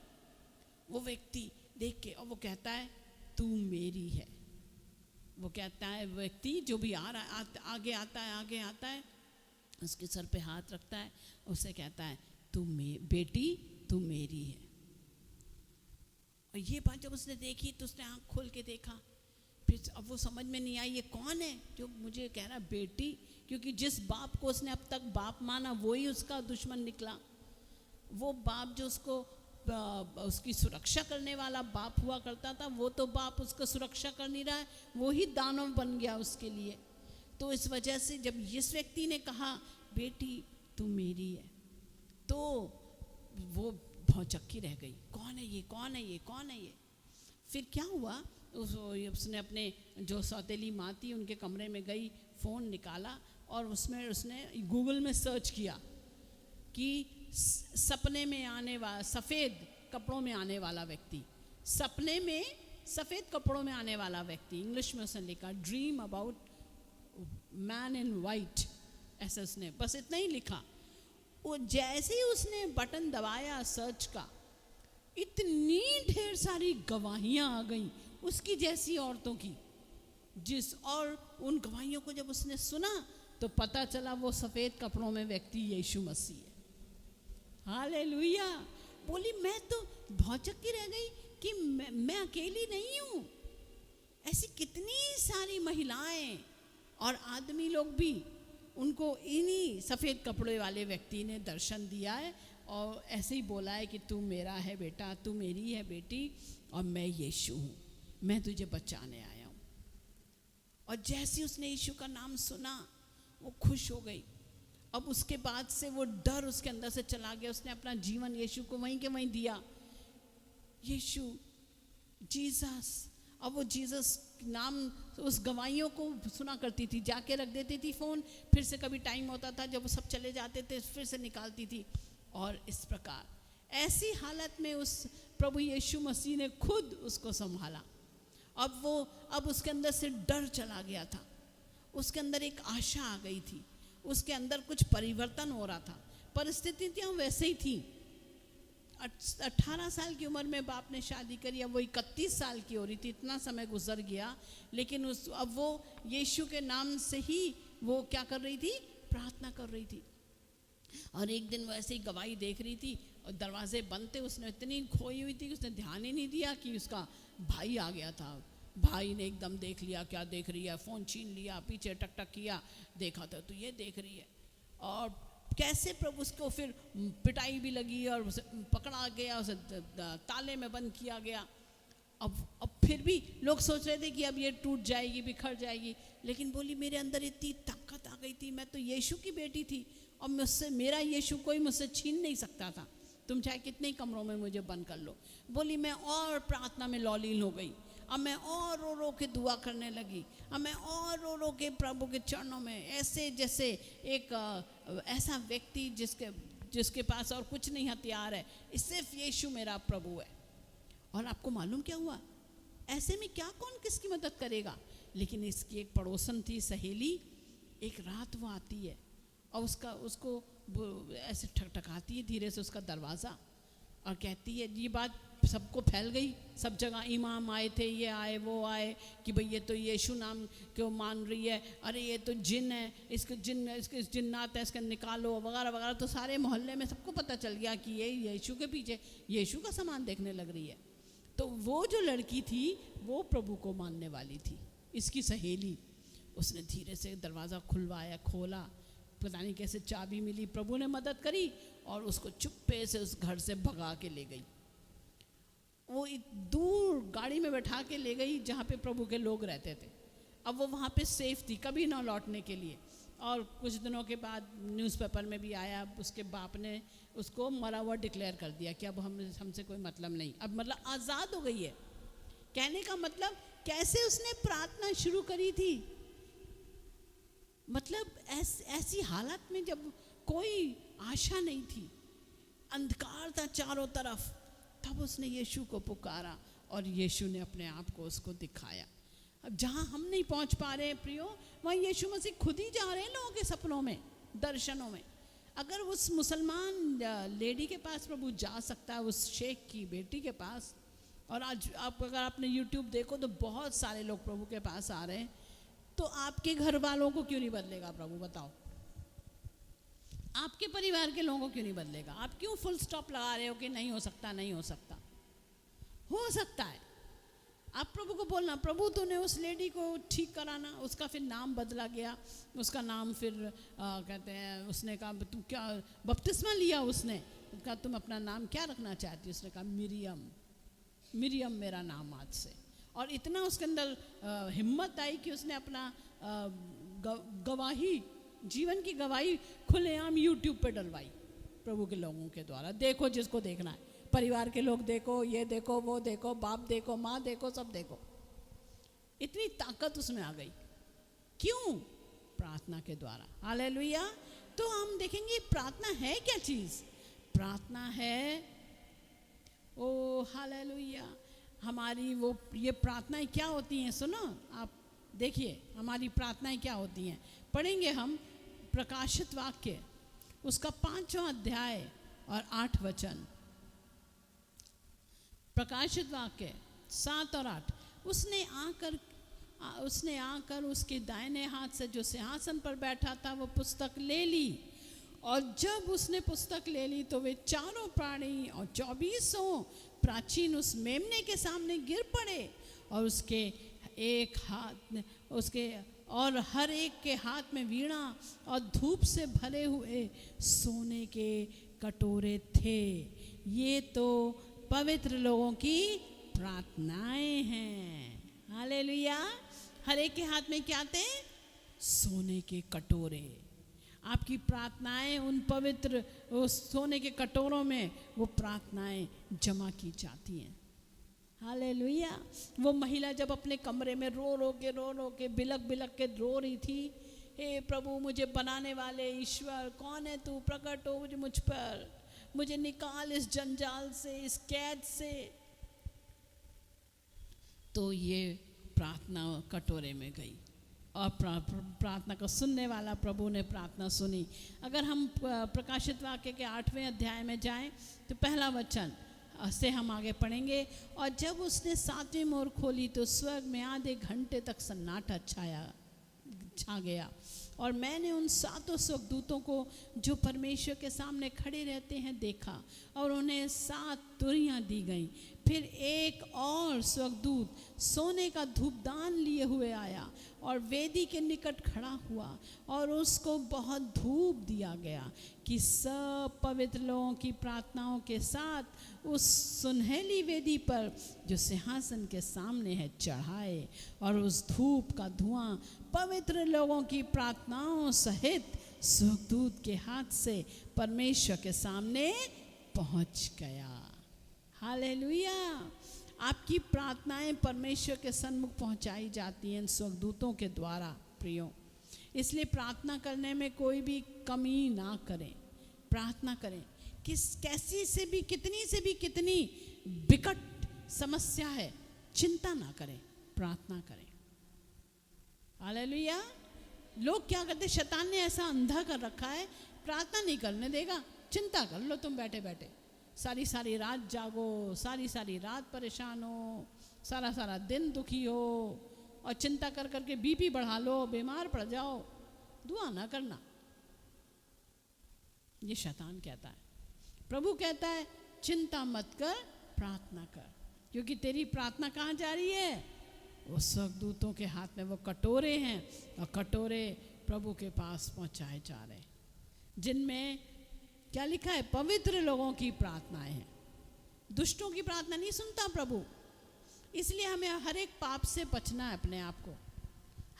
वो व्यक्ति देख के, और वो कहता है तू मेरी है। वो कहता है, व्यक्ति जो भी आ रहा है, आगे आता है, उसके सर पे हाथ रखता है, उससे कहता है बेटी तू मेरी है। और ये बात जब उसने देखी तो उसने आँख खोल के देखा, फिर अब वो समझ में नहीं आई ये कौन है जो मुझे कह रहा बेटी, क्योंकि जिस बाप को उसने अब तक बाप माना वही उसका दुश्मन निकला। वो बाप जो उसको उसकी सुरक्षा करने वाला बाप हुआ करता था, वो तो बाप उसको सुरक्षा कर नहीं रहा है, वो ही दानव बन गया उसके लिए। तो इस वजह से जब इस व्यक्ति ने कहा बेटी तू मेरी है, तो वो भौचक्की रह गई, कौन है ये, कौन है ये, कौन है ये। फिर क्या हुआ, उसने अपने जो सौतेली माँ थी उनके कमरे में गई, फ़ोन निकाला और उसमें उसने गूगल में सर्च किया कि सपने में आने वाला, सफ़ेद कपड़ों में आने वाला व्यक्ति, सपने में सफ़ेद कपड़ों में आने वाला व्यक्ति, इंग्लिश में उसने लिखा dream about man in white, ऐसा उसने बस इतना ही लिखा। वो जैसे ही उसने बटन दबाया सर्च का, इतनी ढेर सारी गवाहियाँ आ गई उसकी जैसी औरतों की, और उन गवाहियों को जब उसने सुना तो पता चला वो सफ़ेद कपड़ों में व्यक्ति यीशु मसीह है। हालेलुया। बोली मैं तो भौचक्की रह गई कि मैं अकेली नहीं हूँ, ऐसी कितनी सारी महिलाएं और आदमी लोग भी, उनको इन्हीं सफ़ेद कपड़े वाले व्यक्ति ने दर्शन दिया है और ऐसे ही बोला है कि तू मेरा है बेटा, तू मेरी है बेटी, और मैं यीशु हूँ, मैं तुझे बचाने आया हूँ। और जैसे उसने यीशु का नाम सुना वो खुश हो गई। अब उसके बाद से वो डर उसके अंदर से चला गया, उसने अपना जीवन यीशु को वहीं के वहीं दिया। यीशु, जीसस। अब वो जीसस नाम उस गवाहियों को सुना करती थी, जाके रख देती थी फ़ोन, फिर से कभी टाइम होता था जब वो सब चले जाते थे फिर से निकालती थी। और इस प्रकार ऐसी हालत में उस प्रभु यीशु मसीह ने खुद उसको संभाला। अब उसके अंदर से डर चला गया था, उसके अंदर एक आशा आ गई थी, उसके अंदर कुछ परिवर्तन हो रहा था। परिस्थितियाँ वैसे ही थी। 18 साल की उम्र में बाप ने शादी करी, अब वो 31 साल की हो रही थी, इतना समय गुजर गया, लेकिन अब वो यीशु के नाम से ही वो क्या कर रही थी, प्रार्थना कर रही थी। और एक दिन वो ऐसे ही गवाही देख रही थी और दरवाजे बंद थे, उसने इतनी खोई हुई थी कि उसने ध्यान ही नहीं दिया कि उसका भाई आ गया था। भाई ने एकदम देख लिया, क्या देख रही है, फ़ोन छीन लिया, पीछे टक टक किया, देखा था तो ये देख रही है। और कैसे प्रभु उसको फिर पिटाई भी लगी और उसे पकड़ा गया, उसे ताले में बंद किया गया। अब फिर भी लोग सोच रहे थे कि अब ये टूट जाएगी, बिखर जाएगी, लेकिन बोली मेरे अंदर इतनी ताकत आ गई थी, मैं तो यीशु की बेटी थी और मुझसे, मेरा यीशु कोई मुझसे छीन नहीं सकता था, तुम चाहे कितने कमरों में मुझे बंद कर लो। बोली मैं और प्रार्थना में लौलीन हो गई। अब मैं और रो रो के दुआ करने लगी। अब मैं और रो रो के प्रभु के चरणों में, ऐसे जैसे एक ऐसा व्यक्ति जिसके पास और कुछ नहीं हथियार है, सिर्फ यीशु मेरा प्रभु है। और आपको मालूम क्या हुआ? ऐसे में क्या कौन किसकी मदद करेगा? लेकिन इसकी एक पड़ोसन थी, सहेली। एक रात वो आती है और उसको ऐसे ठकठकाती है धीरे से उसका दरवाज़ा और कहती है, ये बात सबको फैल गई, सब जगह इमाम आए थे, ये आए वो आए कि भाई ये तो यीशु नाम क्यों मान रही है, अरे ये तो जिन है, इसके जिन्नात है, इसका निकालो वगैरह वगैरह। तो सारे मोहल्ले में सबको पता चल गया कि ये यीशु के पीछे यीशु का सामान देखने लग रही है। तो वो जो लड़की थी वो प्रभु को मानने वाली थी, इसकी सहेली। उसने धीरे से दरवाज़ा खुलवाया, खोला, पता नहीं कैसे चाबी मिली, प्रभु ने मदद करी और उसको चुप्पे से उस घर से भगा के ले गई। वो दूर गाड़ी में बैठा के ले गई जहाँ पे प्रभु के लोग रहते थे। अब वो वहाँ पे सेफ थी, कभी ना लौटने के लिए। और कुछ दिनों के बाद न्यूज़पेपर में भी आया, उसके बाप ने उसको मरा हुआ डिक्लेयर कर दिया कि अब हमसे कोई मतलब नहीं, अब मतलब आज़ाद हो गई है। कहने का मतलब कैसे उसने प्रार्थना शुरू करी थी, मतलब ऐसी हालत में जब कोई आशा नहीं थी, अंधकार था चारों तरफ, तब उसने यीशु को पुकारा और यीशु ने अपने आप को उसको दिखाया। अब जहाँ हम नहीं पहुँच पा रहे हैं प्रियो, वहाँ यीशु मसीह खुद ही जा रहे हैं लोगों के सपनों में, दर्शनों में। अगर उस मुसलमान लेडी के पास प्रभु जा सकता है, उस शेख की बेटी के पास, और आज आप अगर आपने YouTube देखो तो बहुत सारे लोग प्रभु के पास आ रहे हैं, तो आपके घर वालों को क्यों नहीं बदलेगा प्रभु? बताओ, आपके परिवार के लोगों को क्यों नहीं बदलेगा? आप क्यों फुल स्टॉप लगा रहे हो कि नहीं हो सकता, नहीं हो सकता? हो सकता है। आप प्रभु को बोलना, प्रभु तूने उस लेडी को ठीक कराना। उसका फिर नाम बदला गया, उसका नाम फिर कहते हैं, उसने कहा तुम क्या बपतिस्मा लिया, उसने कहा तुम अपना नाम क्या रखना चाहती? उसने कहा मिरियम, मिरियम मेरा नाम आज से। और इतना उसके अंदर हिम्मत आई कि उसने अपना गवाही, जीवन की गवाही खुलेआम YouTube पे डलवाई प्रभु के लोगों के द्वारा। देखो जिसको देखना है, परिवार के लोग देखो, ये देखो, वो देखो, बाप देखो, माँ देखो, सब देखो। इतनी ताकत उसमें आ गई। क्यों? प्रार्थना के द्वारा। हालेलुया। तो हम देखेंगे प्रार्थना है क्या चीज़? प्रार्थना है, ओ हालेलुया, हमारी वो ये प्रार्थनाएं क्या होती हैं? सुनो, आप देखिए हमारी प्रार्थनाएं क्या होती हैं। पढ़ेंगे हम प्रकाशित वाक्य, उसका 5वां अध्याय और 8 वचन। प्रकाशित वाक्य 7 और 8। उसने आकर उसके दाहिने हाथ से जो सिंहासन पर बैठा था वो पुस्तक ले ली, और जब उसने पुस्तक ले ली तो वे चारों प्राणी और 24 प्राचीन उस मेमने के सामने गिर पड़े, और उसके एक हाथ उसके और हर एक के हाथ में वीणा और धूप से भरे हुए सोने के कटोरे थे। ये तो पवित्र लोगों की प्रार्थनाएं हैं। हालेलुया। हर एक के हाथ में क्या थे? सोने के कटोरे। आपकी प्रार्थनाएं उन पवित्र सोने के कटोरों में वो प्रार्थनाएं जमा की जाती हैं। हालेलुया। वो महिला जब अपने कमरे में रो रो के बिलक के रो रही थी, हे प्रभु मुझे बनाने वाले ईश्वर कौन है तू? प्रकट हो मुझ पर, मुझे निकाल इस जंजाल से, इस कैद से। तो ये प्रार्थना कटोरे में गई और प्रार्थना को सुनने वाला प्रभु ने प्रार्थना सुनी। अगर हम प्रकाशित वाक्य के 8वें अध्याय में जाएं तो पहला वचन से हम आगे पढ़ेंगे। और जब उसने 7वीं मोहर खोली तो स्वर्ग में आधे घंटे तक सन्नाटा छा गया, और मैंने उन 7 स्वर्गदूतों को जो परमेश्वर के सामने खड़े रहते हैं देखा, और उन्हें 7 तुरियां दी गईं। फिर एक और स्वर्गदूत सोने का धूपदान लिए हुए आया और वेदी के निकट खड़ा हुआ, और उसको बहुत धूप दिया गया कि सब पवित्र लोगों की प्रार्थनाओं के साथ उस सुनहली वेदी पर जो सिंहासन के सामने है चढ़ाए, और उस धूप का धुआं पवित्र लोगों की प्रार्थनाओं सहित स्वर्गदूत के हाथ से परमेश्वर के सामने पहुंच गया। हालेलुया। आपकी प्रार्थनाएं परमेश्वर के सन्मुख पहुंचाई जाती हैं इन स्वर्गदूतों के द्वारा प्रियो। इसलिए प्रार्थना करने में कोई भी कमी ना करें, प्रार्थना करें। कैसी से भी कितनी विकट समस्या है, चिंता ना करें, प्रार्थना करें। हालेलुया। लोग क्या करते, शैतान ने ऐसा अंधा कर रखा है, प्रार्थना नहीं करने देगा। चिंता कर लो तुम बैठे बैठे, सारी रात जागो, सारी रात परेशान हो, सारा दिन दुखी हो, और चिंता कर करके बीपी बढ़ा लो, बीमार पड़ जाओ। दुआ ना करना, ये शैतान कहता है। प्रभु कहता है चिंता मत कर, प्रार्थना कर, क्योंकि तेरी प्रार्थना कहाँ जा रही है? वो स्वर्गदूतों के हाथ में वो कटोरे हैं, और कटोरे प्रभु के पास पहुंचाए जा रहे हैं, जिनमें क्या लिखा है? पवित्र लोगों की प्रार्थनाएं हैं। दुष्टों की प्रार्थना नहीं सुनता प्रभु। इसलिए हमें हर एक पाप से बचना है, अपने आप को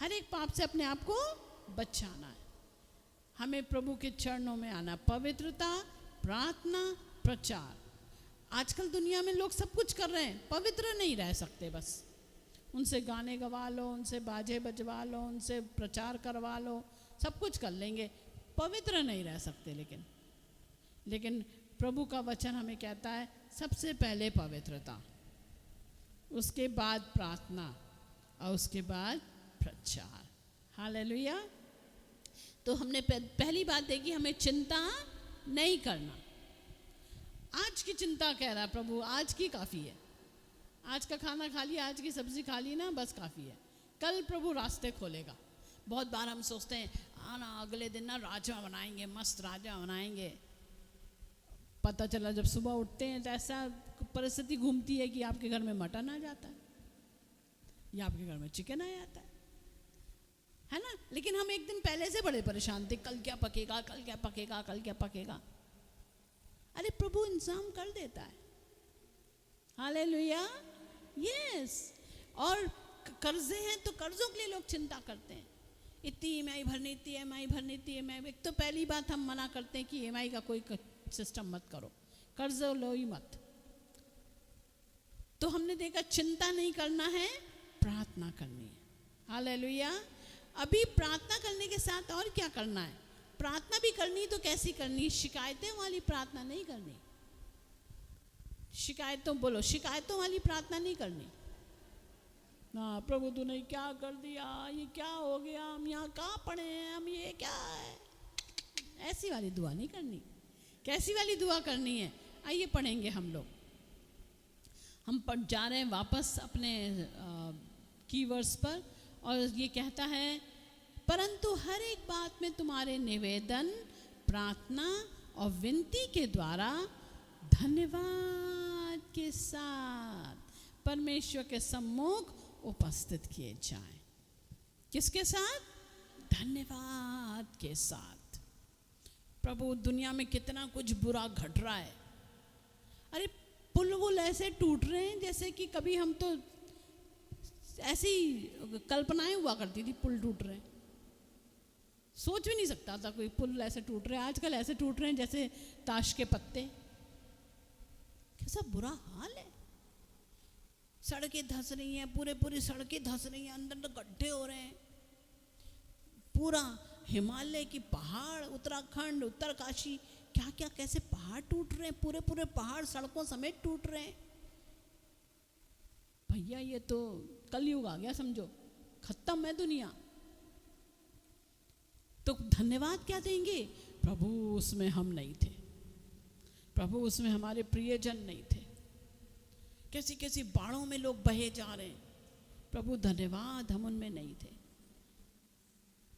हर एक पाप से अपने आप को बचाना है। हमें प्रभु के चरणों में आना, पवित्रता, प्रार्थना, प्रचार। आजकल दुनिया में लोग सब कुछ कर रहे हैं, पवित्र नहीं रह सकते। बस उनसे गाने गवा लो, उनसे बाजे बजवा लो, उनसे प्रचार करवा लो, सब कुछ कर लेंगे, पवित्र नहीं रह सकते। लेकिन प्रभु का वचन हमें कहता है सबसे पहले पवित्रता, उसके बाद प्रार्थना, और उसके बाद प्रचार। हालेलुया। तो हमने पहली बात देखी, हमें चिंता नहीं करना। आज की चिंता कह रहा है प्रभु, आज की काफ़ी है, आज का खाना खा लिया, आज की सब्जी खा ली ना, बस काफ़ी है। कल प्रभु रास्ते खोलेगा। बहुत बार हम सोचते हैं ना अगले दिन ना राजमा बनाएंगे, मस्त राजमा बनाएंगे। पता चला जब सुबह उठते हैं तो ऐसा परिस्थिति घूमती है कि आपके घर में मटन आ जाता है, या आपके घर में चिकन आ जाता है ना। लेकिन हम एक दिन पहले से बड़े परेशान थे, कल क्या पकेगा, कल क्या पकेगा, कल क्या पकेगा। अरे प्रभु इंतजाम कर देता है। Hallelujah, yes. और कर्जे हैं तो कर्जों के लिए लोग चिंता करते हैं, इतनी EMI भरनी थी, EMI भरनी थी, EMI। एक तो पहली बात हम मना करते हैं कि EMI का कोई सिस्टम मत करो, कर्ज लो ही मत। तो हमने देखा चिंता नहीं करना है, प्रार्थना करनी है। हालेलुया। अभी प्रार्थना करने के साथ और क्या करना है? प्रार्थना भी करनी तो कैसी करनी? शिकायतें वाली प्रार्थना नहीं करनी। शिकायतों वाली प्रार्थना नहीं करनी। हाँ प्रभु तूने क्या कर दिया, ये क्या हो गया, हम यहाँ कहाँ पड़े हैं, हम ये क्या है, ऐसी वाली दुआ नहीं करनी। कैसी वाली दुआ करनी है? आइए पढ़ेंगे हम लोग। हम पढ़ जा रहे हैं वापस अपने कीवर्ड्स पर, और ये कहता है परंतु हर एक बात में तुम्हारे निवेदन, प्रार्थना और विनती के द्वारा धन्यवाद के साथ परमेश्वर के सम्मुख उपस्थित किए जाएं। किसके साथ? धन्यवाद के साथ। प्रभु दुनिया में कितना कुछ बुरा घट रहा है। अरे पुल वुल ऐसे टूट रहे हैं जैसे कि कभी हम तो ऐसी कल्पनाएं हुआ करती थी, पुल टूट रहे हैं, सोच भी नहीं सकता था कोई पुल ऐसे टूट रहे हैं। आजकल ऐसे टूट रहे हैं जैसे ताश के पत्ते। कैसा बुरा हाल है। सड़कें धंस रही हैं, पूरी सड़कें धंस रही हैं, अंदर गड्ढे हो रहे हैं। पूरा हिमालय की पहाड़, उत्तराखंड, उत्तरकाशी, क्या क्या कैसे पहाड़ टूट रहे हैं, पूरे पहाड़ सड़कों समेत टूट रहे हैं। भैया ये तो कलयुग आ गया, समझो खत्म है दुनिया। तो धन्यवाद क्या देंगे? प्रभु उसमें हम नहीं थे, प्रभु उसमें हमारे प्रियजन नहीं थे। कैसी कैसी बाढ़ों में लोग बहे जा रहे हैं, प्रभु धन्यवाद हम उनमें नहीं थे।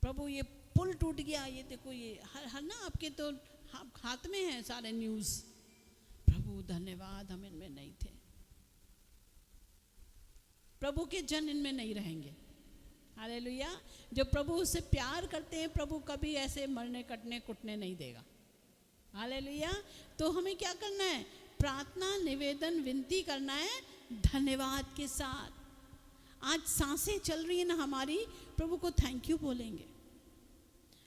प्रभु ये पुल टूट गया, ये देखो, ये हर ना आपके तो हाथ में है सारे न्यूज़। प्रभु धन्यवाद हम इनमें नहीं थे। प्रभु के जन इनमें नहीं रहेंगे। हालेलुया। जो प्रभु से प्यार करते हैं, प्रभु कभी ऐसे मरने कटने कुटने नहीं देगा। हालेलुया। तो हमें क्या करना है? प्रार्थना, निवेदन, विनती करना है धन्यवाद के साथ। आज सांसें चल रही है ना हमारी, प्रभु को थैंक यू बोलेंगे।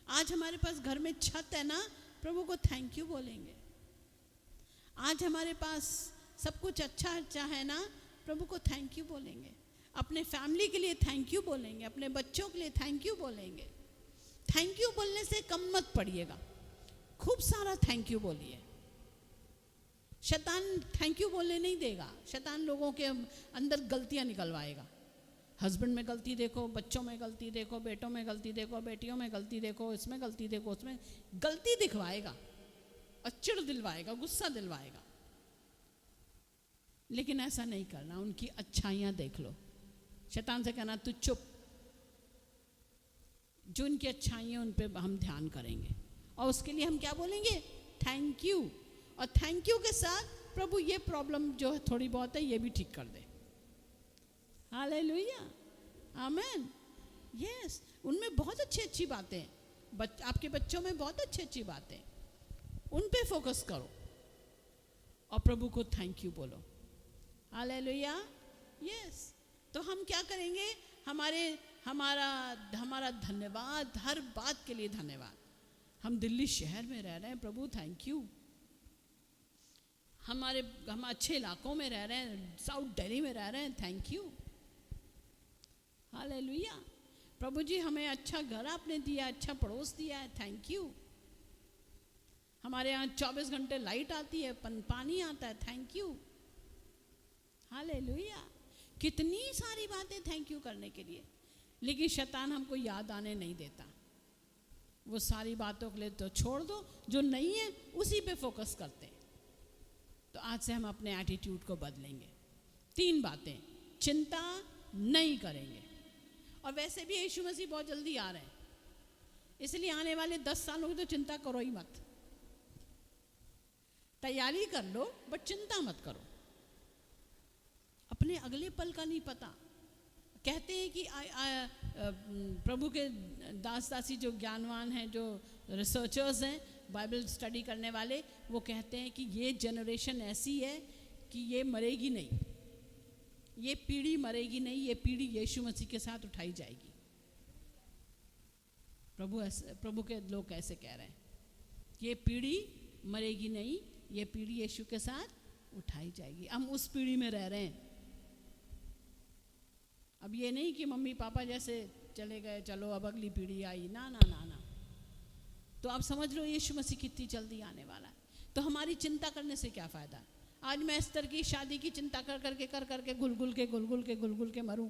आज हमारे पास घर में छत है ना, प्रभु को थैंक यू बोलेंगे। आज हमारे पास सब कुछ अच्छा अच्छा है ना, प्रभु को थैंक यू बोलेंगे, अपने फैमिली के लिए थैंक यू बोलेंगे, अपने बच्चों के लिए थैंक यू बोलेंगे। थैंक यू बोलने से कम मत पड़िएगा, खूब सारा थैंक यू बोलिए। शैतान थैंक यू बोलने नहीं देगा, शैतान लोगों के अंदर गलतियां निकलवाएगा। हस्बैंड में गलती देखो, बच्चों में गलती देखो, बेटों में गलती देखो, बेटियों में गलती देखो, इसमें गलती देखो, उसमें गलती दिखवाएगा और चिढ़ दिलवाएगा, गुस्सा दिलवाएगा। लेकिन ऐसा नहीं करना, उनकी अच्छाइयाँ देख लो। शैतान से कहना तू चुप, जो उनकी अच्छाइयाँ उन पे हम ध्यान करेंगे और उसके लिए हम क्या बोलेंगे, थैंक यू। और थैंक यू के साथ प्रभु ये प्रॉब्लम जो है थोड़ी बहुत है ये भी ठीक कर दे। हालेलुया, आमेन। यस, उनमें बहुत अच्छी अच्छी बातें हैं, आपके बच्चों में बहुत अच्छी अच्छी बातें, उन पे फोकस करो और प्रभु को थैंक यू बोलो। Hallelujah, yes. तो हम क्या करेंगे, हमारा धन्यवाद, हर बात के लिए धन्यवाद। हम दिल्ली शहर में रह रहे हैं, प्रभु थैंक यू। हम अच्छे इलाकों में रह रहे हैं, साउथ दिल्ली में रह रहे हैं, थैंक यू। हालेलुया, प्रभु जी हमें अच्छा घर आपने दिया, अच्छा पड़ोस दिया है, थैंक यू। हमारे यहाँ 24 घंटे लाइट आती है, पानी आता है, थैंक यू। हालेलुया, कितनी सारी बातें थैंक यू करने के लिए। लेकिन शैतान हमको याद आने नहीं देता। वो सारी बातों के लिए तो छोड़ दो, जो नहीं है उसी पे फोकस करते हैं। तो आज से हम अपने एटीट्यूड को बदलेंगे। 3 बातें, चिंता नहीं करेंगे। और वैसे भी यीशु मसीह बहुत जल्दी आ रहे हैं, इसलिए आने वाले 10 सालों की तो चिंता करो ही मत। तैयारी कर लो बट चिंता मत करो। अपने अगले पल का नहीं पता। कहते हैं कि प्रभु के दास दासी जो ज्ञानवान हैं, जो रिसर्चर्स हैं, बाइबल स्टडी करने वाले, वो कहते हैं कि ये जनरेशन ऐसी है कि ये मरेगी नहीं, ये पीढ़ी मरेगी नहीं, ये पीढ़ी यीशु मसीह के साथ उठाई जाएगी। प्रभु के लोग ऐसे कह रहे हैं, ये पीढ़ी मरेगी नहीं, ये पीढ़ी यीशु के साथ उठाई जाएगी। हम उस पीढ़ी में रह रहे हैं। अब ये नहीं कि मम्मी पापा जैसे चले गए, चलो अब अगली पीढ़ी आई, ना ना ना ना। तो आप समझ लो यीशु मसीह कितनी जल्दी आने वाला है। तो हमारी चिंता करने से क्या फ़ायदा। आज मैं एस्तर की शादी की चिंता कर करके घुल के मरूं,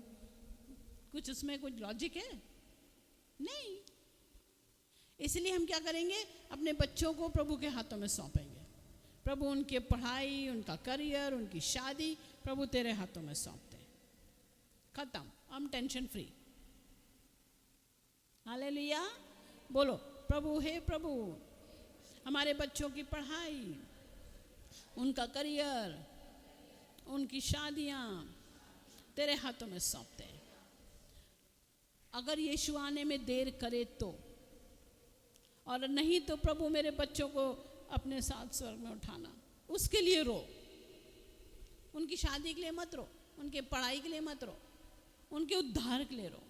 कुछ उसमें कुछ लॉजिक है नहीं। इसलिए हम क्या करेंगे, अपने बच्चों को प्रभु के हाथों में सौंपेंगे। प्रभु उनके पढ़ाई, उनका करियर, उनकी शादी प्रभु तेरे हाथों में सौंपते हैं। खत्म, हम टेंशन फ्री। हालेलुया, बोलो प्रभु, हे प्रभु हमारे बच्चों की पढ़ाई, उनका करियर, उनकी शादियां तेरे हाथों में सौंपते हैं। अगर यीशु आने में देर करे तो, और नहीं तो प्रभु मेरे बच्चों को अपने साथ स्वर्ग में उठाना, उसके लिए रो। उनकी शादी के लिए मत रो, उनके पढ़ाई के लिए मत रो, उनके उद्धार के लिए रो।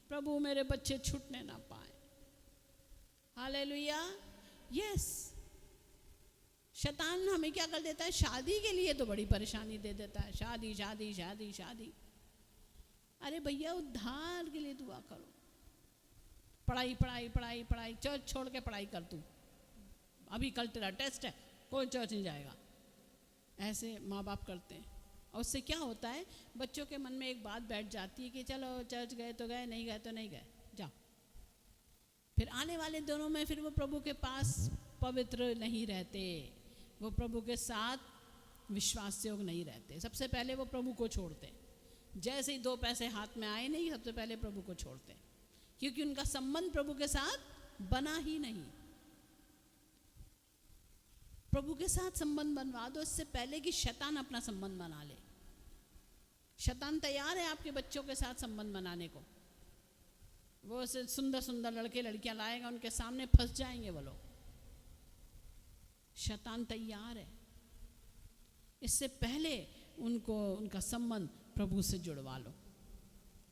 प्रभु मेरे बच्चे छूटने ना पाए। Hallelujah, yes. शैतान हमें क्या कर देता है, शादी के लिए तो बड़ी परेशानी दे देता है। शादी शादी शादी शादी। अरे भैया उद्धार के लिए दुआ करो। पढ़ाई पढ़ाई पढ़ाई पढ़ाई, चर्च छोड़ के पढ़ाई कर तू, अभी कल तेरा टेस्ट है, कोई चर्च नहीं जाएगा। ऐसे माँ बाप करते हैं। और उससे क्या होता है, बच्चों के मन में एक बात बैठ जाती है कि चलो चर्च गए तो गए, नहीं गए तो नहीं गए, जाओ। फिर आने वाले दिनों में फिर वो प्रभु के पास पवित्र नहीं रहते, वो प्रभु के साथ विश्वास योग्य नहीं रहते। सबसे पहले वो प्रभु को छोड़ते। जैसे ही 2 पैसे हाथ में आए नहीं, सबसे पहले प्रभु को छोड़ते, क्योंकि उनका संबंध प्रभु के साथ बना ही नहीं। प्रभु के साथ संबंध बनवा दो इससे पहले कि शैतान अपना संबंध बना ले। शैतान तैयार है आपके बच्चों के साथ संबंध बनाने को। वो ऐसे सुंदर सुंदर लड़के लड़कियां लाएगा, उनके सामने फंस जाएंगे वो लोग। शैतान तैयार है। इससे पहले उनको उनका संबंध प्रभु से जुड़वा लो।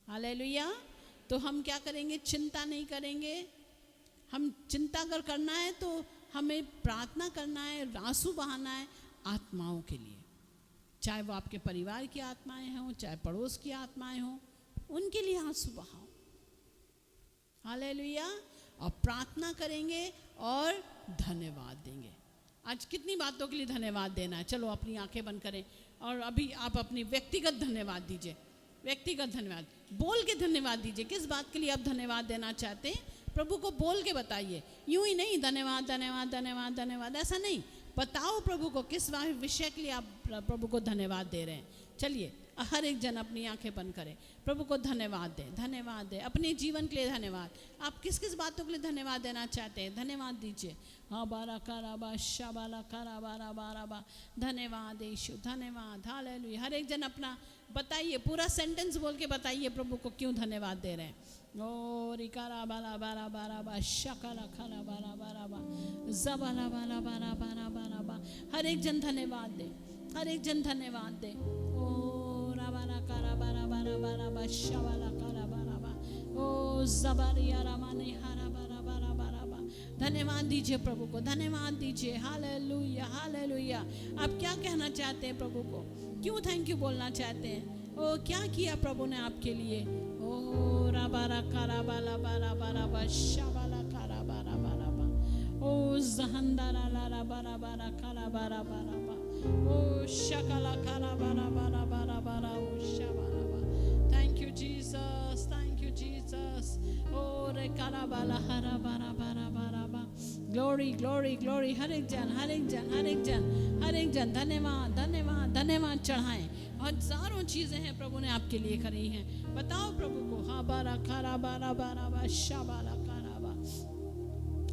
हालेलुया। तो हम क्या करेंगे, चिंता नहीं करेंगे। हम चिंता अगर करना है तो हमें प्रार्थना करना है, आंसू बहाना है आत्माओं के लिए। चाहे वो आपके परिवार की आत्माएं हों, चाहे पड़ोस की आत्माएं हों, उनके लिए आंसू बहाओ। हालेलुया। और प्रार्थना करेंगे और धन्यवाद देंगे। आज कितनी बातों के लिए धन्यवाद देना है। चलो अपनी आंखें बंद करें और अभी आप अपनी व्यक्तिगत धन्यवाद दीजिए। व्यक्तिगत धन्यवाद बोल के धन्यवाद दीजिए। किस बात के लिए आप धन्यवाद देना चाहते हैं, प्रभु को बोल के बताइए। यूं ही नहीं धन्यवाद धन्यवाद धन्यवाद धन्यवाद, ऐसा नहीं। बताओ प्रभु को किस विषय के लिए आप प्रभु को धन्यवाद दे रहे हैं। चलिए हर एक जन अपनी आंखें बंद करें, प्रभु को धन्यवाद दें। धन्यवाद दें अपने जीवन के लिए। धन्यवाद आप किस किस बातों के लिए धन्यवाद देना चाहते हैं, धन्यवाद दीजिए। हाँ बारा काराबा शाबाला काराबारा बाराबा, धन्यवाद यीशु, धन्यवाद। हालेलुया। हर एक जन अपना बताइए, पूरा सेंटेंस बोल के बताइए प्रभु को क्यों धन्यवाद दे रहे हैं। ओ रिकारा बाला बारा बारा बा शकाला खाला बारा बारा बा जबाला बाला बारा बारा बारा बा। हर एक जन धन्यवाद दे, हर एक जन धन्यवाद दे। ओ राबाला कारा बारा बारा बारा बा शबाला कारा बारा बा ओ जबारिया रामाने हारा बारा बारा बारा बा। धन्यवाद दीजिए प्रभु को, धन्यवाद दीजिए। Hallelujah hallelujah. आप क्या कहना चाहते हैं प्रभु को, क्यों थैंक यू बोलना चाहते हैं। ओ क्या किया प्रभु ने आपके लिए। ओ राबारा कारा बाला बारा बारा बा शाबाला कारा बारा बारा बा ओ जहंदारा लारा बारा बारा कारा बारा बारा बा ओ शकाला कारा बारा बारा बारा बारा ओ शाबाला बा। Thank you Jesus, thank you Jesus. ओ रे कारा बाला हरा बारा बारा बारा बा। Glory glory glory. हर एक जन हर एक जन हर एक जन हर एक जन धन्यवाद धन्यवाद धन्यवाद चढ़ाएं। हजारों चीजें हैं प्रभु ने आपके लिए करी हैं। बताओ प्रभु को। हाँ बारा खारा बारा बारा बा शाबाला कारा बा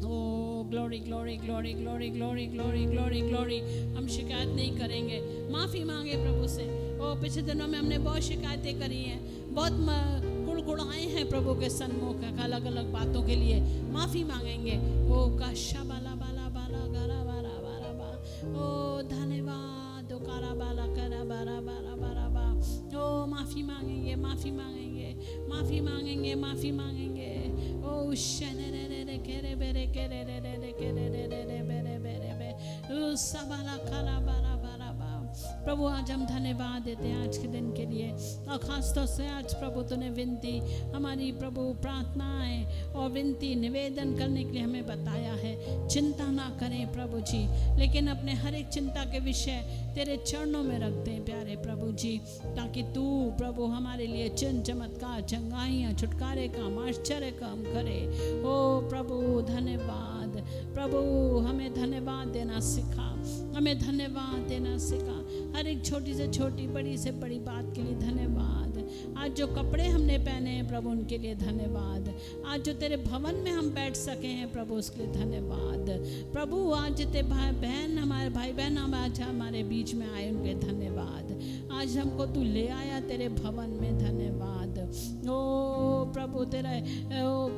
O glory glory glory glory glory glory glory glory. हम शिकायत नहीं करेंगे, माफ़ी मांगे प्रभु से। ओ पिछले दिनों में हमने बहुत शिकायतें करी हैं, बहुत कुड़कुड़ाए हैं प्रभु के सन्मुख अलग अलग बातों के लिए। माफ़ी मांगेंगे। ओ का शाबाला बाला बाला गारा बारा बारा बा ओ धन्यवाद ओ कारा बाला करा बारा बारा बारा बा ओ माफ़ी मांगेंगे माफ़ी मांगेंगे माफ़ी मांगेंगे माफ़ी मांगेंगे। ओ शने रे रे रे केरे बेरे केरे रे रे रे केरे रे रे रे बेरे बेरे बे ओ सबला करा बारा बारा बा। प्रभु आज हम धन्यवाद देते हैं आज के दिन के लिए, और ख़ास तौर से आज प्रभु तूने विनती हमारी प्रभु प्रार्थनाएं और विनती निवेदन करने के लिए हमें बताया है। चिंता ना करें प्रभु जी, लेकिन अपने हर एक चिंता के विषय तेरे चरणों में रख दें प्यारे प्रभु जी, ताकि तू प्रभु हमारे लिए चिन्ह चमत्कार चंगाइयाँ छुटकारे काम आश्चर्य काम करे। ओ प्रभु धन्यवाद। प्रभु हमें धन्यवाद देना सिखा, हमें धन्यवाद देना सिखा। हर एक छोटी से छोटी बड़ी से बड़ी बात के लिए धन्यवाद। आज जो कपड़े हमने पहने हैं प्रभु उनके लिए धन्यवाद। आज जो तेरे भवन में हम बैठ सके हैं प्रभु उसके लिए धन्यवाद। प्रभु आज जितने भाई बहन हमारे भाई बहन हम आज हमारे बीच में आए उनके धन्यवाद। आज हमको तू ले आया तेरे भवन में, धन्यवाद। ओ प्रभु तेरा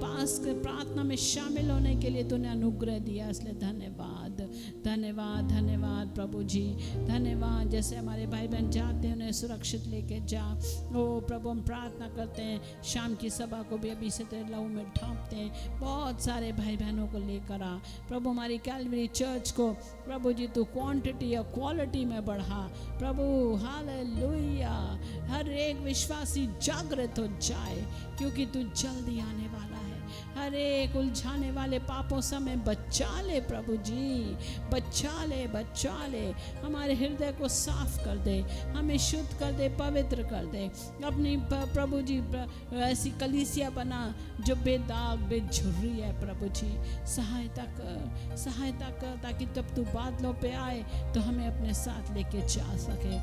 पास प्रार्थना में शामिल होने के लिए तूने अनुग्रह दिया, इसलिए धन्यवाद धन्यवाद धन्यवाद प्रभु जी धन्यवाद। जैसे हमारे भाई बहन जाते हैं उन्हें सुरक्षित लेके जा। ओ प्रभु हम प्रार्थना करते हैं शाम की सभा को भी अभी से तेरे लहू में ढांपते हैं। बहुत सारे भाई बहनों को लेकर आ प्रभु, हमारी कैलवरी चर्च को प्रभु जी तू क्वांटिटी और क्वालिटी में बढ़ा प्रभु। हालेलुया। हर एक विश्वासी जागृत हो जाए क्योंकि तू जल्दी आने वाला है। हर एक उलझाने वाले पापों से हमें बचा ले प्रभु जी, बचा ले बचा ले। हमारे हृदय को साफ कर दे, हमें शुद्ध कर दे, पवित्र कर दे। अपनी प्रभु जी ऐसी कलीसिया बना जो बेदाग बेझुर्री है प्रभु जी। सहायता कर ताकि तब तू बादलों पे आए तो हमें अपने साथ लेके जा सके,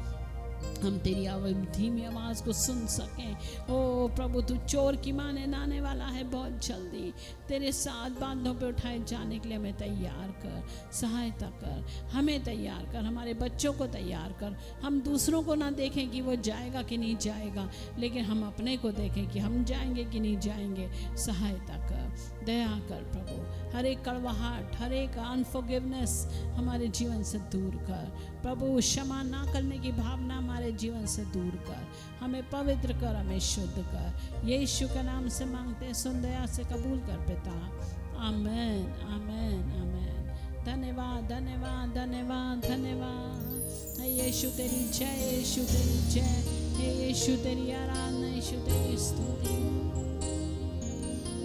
हम तेरी धीमी आवाज़ को सुन सकें। ओ प्रभु तू चोर की माने आने वाला है बहुत जल्दी। तेरे साथ बांधों पे उठाए जाने के लिए हमें तैयार कर, सहायता कर, हमें तैयार कर, हमारे बच्चों को तैयार कर। हम दूसरों को ना देखें कि वो जाएगा कि नहीं जाएगा, लेकिन हम अपने को देखें कि हम जाएंगे कि नहीं जाएंगे। सहायता कर, दया कर प्रभु। हर एक कड़वाहट, हर एक अनफॉरगिवनेस हमारे जीवन से दूर कर प्रभु। क्षमा ना करने की भावना हमारे जीवन से दूर कर, हमें पवित्र कर, हमें शुद्ध कर। यीशु के नाम से मांगते, सुन दया से कबूल कर पिता। आमेन आमेन आमेन। धन्यवाद धन्यवाद धन्यवाद धन्यवाद। यीशु तेरी जय, यीशु तेरी जय, हे यीशु तेरी आराधना, यीशु तेरी स्तुति,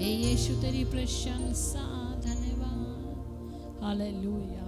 हे यीशु तेरी प्रशंसा, धन्यवाद, हालेलुया।